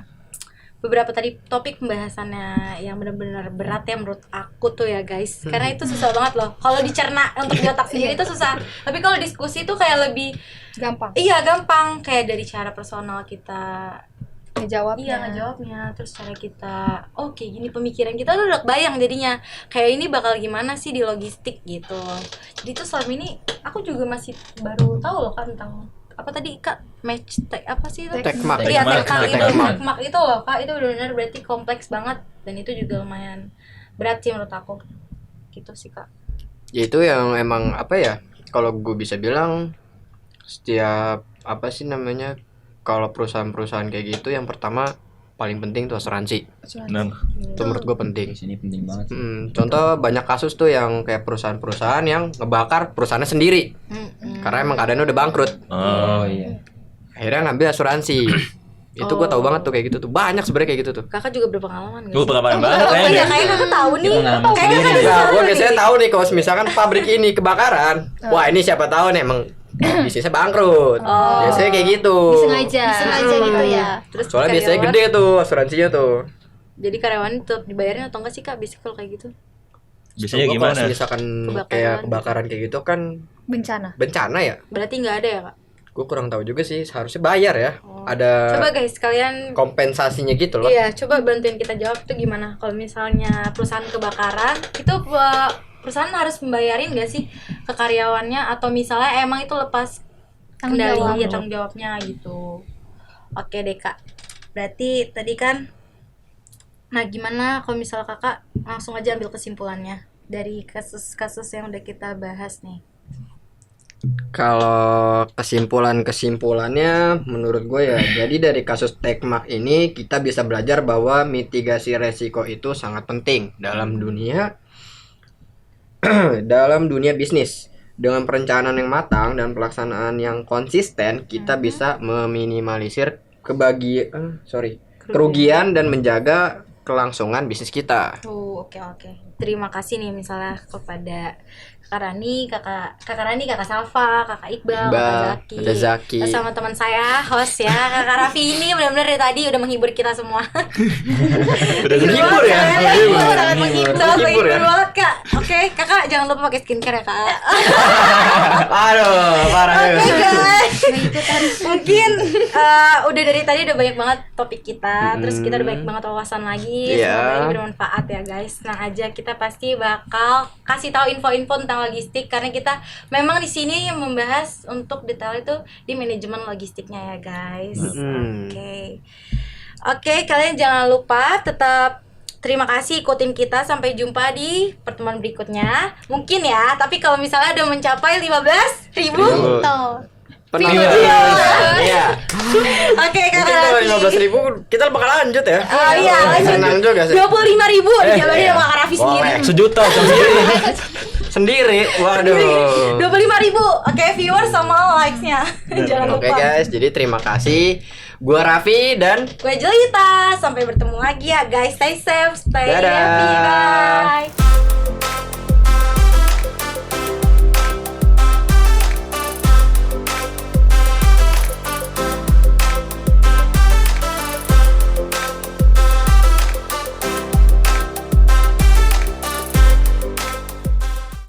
beberapa tadi topik pembahasannya yang benar-benar berat ya menurut aku tuh ya guys, karena itu susah banget loh kalau dicerna untuk di otak sendiri itu susah, tapi kalau diskusi itu kayak lebih Gampang iya gampang, kayak dari cara personal kita ngejawabnya. ngejawabnya, terus cara kita oke gini pemikiran kita tuh udah bayang jadinya kayak ini bakal gimana sih di logistik gitu. Jadi tuh selama ini aku juga masih baru tahu loh kan tentang apa tadi Kak, match tech apa sih itu? Tekmak. Iya, Tekmak. tekmak itu loh Kak, itu benar-benar berarti kompleks banget dan itu juga lumayan berat sih menurut aku. Gitu sih Kak. Ya itu yang emang apa ya? Kalau gue bisa bilang setiap apa sih namanya? Kalau perusahaan-perusahaan kayak gitu yang pertama paling penting tuh asuransi. Nah, Itu menurut gue penting. di sini penting banget sih. Contoh banyak kasus tuh yang kayak perusahaan-perusahaan yang ngebakar perusahaannya sendiri karena emang keadaannya udah bangkrut. Oh iya. Akhirnya ngambil asuransi. Itu gue tahu banget tuh kayak gitu tuh. Banyak sebenarnya kayak gitu tuh. Kakak juga berpengalaman gue pengalaman banget Iya, kayaknya. kayaknya kakak tahu nih. Pengalaman Kayaknya sendiri. kakak Nah, gue tahu biasanya nih. tahu nih kalau misalkan pabrik ini kebakaran. Wah, ini siapa tahu nih emang bisnisnya bangkrut. Biasanya kayak gitu. Sengaja gitu ya. Terus Soalnya biasanya karyawan- gede tuh asuransinya tuh. Jadi karyawan tetap dibayarin atau enggak sih Kak? Biasanya kalau kayak gitu. Biasanya Gua gimana? Kalau misalkan Kebakaran. kayak kebakaran kayak gitu kan bencana. bencana ya. Berarti nggak ada ya Kak? Gue kurang tahu juga sih. Harusnya bayar ya. Ada Coba guys kalian kompensasinya gitu loh. iya, coba bantuin kita jawab tuh gimana kalau misalnya perusahaan kebakaran itu perusahaan harus membayarin nggak sih ke karyawannya atau misalnya emang itu lepas Tanggung kendali jawab. ya tanggung jawabnya gitu. Oke deh Kak. Berarti tadi kan nah gimana kalau misalnya Kakak langsung aja ambil kesimpulannya dari kasus-kasus yang udah kita bahas nih. Kalau kesimpulannya menurut gue ya, jadi dari kasus Tekmak ini kita bisa belajar bahwa mitigasi resiko itu sangat penting dalam dunia dalam dunia bisnis. Dengan perencanaan yang matang dan pelaksanaan yang konsisten, kita bisa meminimalisir kerugian dan menjaga kelangsungan bisnis kita. Oke. Terima kasih nih misalnya kepada Kakak Rani, Kakak Rani, Kakak Salva, Kakak Iqbal, Kakak ada Zaki. Terus sama teman saya, host ya, Kakak Raffi ini benar-benar dari tadi udah menghibur kita semua. Udah Menghibur ya? Sangat menghibur, sangat Menghibur ya? menghibur banget Kak. Oke, Kakak jangan lupa pakai skincare ya Kak. Aduh, parah ya. Oke guys, mungkin udah dari tadi udah banyak banget topik kita, terus kita udah banyak banget wawasan lagi. Iya. Semoga ini bermanfaat ya guys. Nah aja kita pasti bakal kasih tahu info-info tentang logistik karena kita memang di sini yang membahas untuk detail itu di manajemen logistiknya ya guys. Oke, kalian jangan lupa tetap terima kasih ikutin kita, sampai jumpa di pertemuan berikutnya. Mungkin ya, tapi kalau misalnya udah mencapai 15.000 Iya. Oke, Mungkin Kakak kalau Raffi. 15.000 kita bakal lanjut ya. Oh iya, lanjut. Senang juga sih. 25.000 dijabarin sama Kak Raffi sendiri. Boleh. Sejuta sendiri. Sendiri. Waduh. 25.000. Oke, viewers sama likes-nya. Jangan Oke lupa. guys, jadi terima kasih Gua Raffi dan Gue Jelita. Sampai bertemu lagi ya guys. Stay safe, stay Dadah. happy. Bye.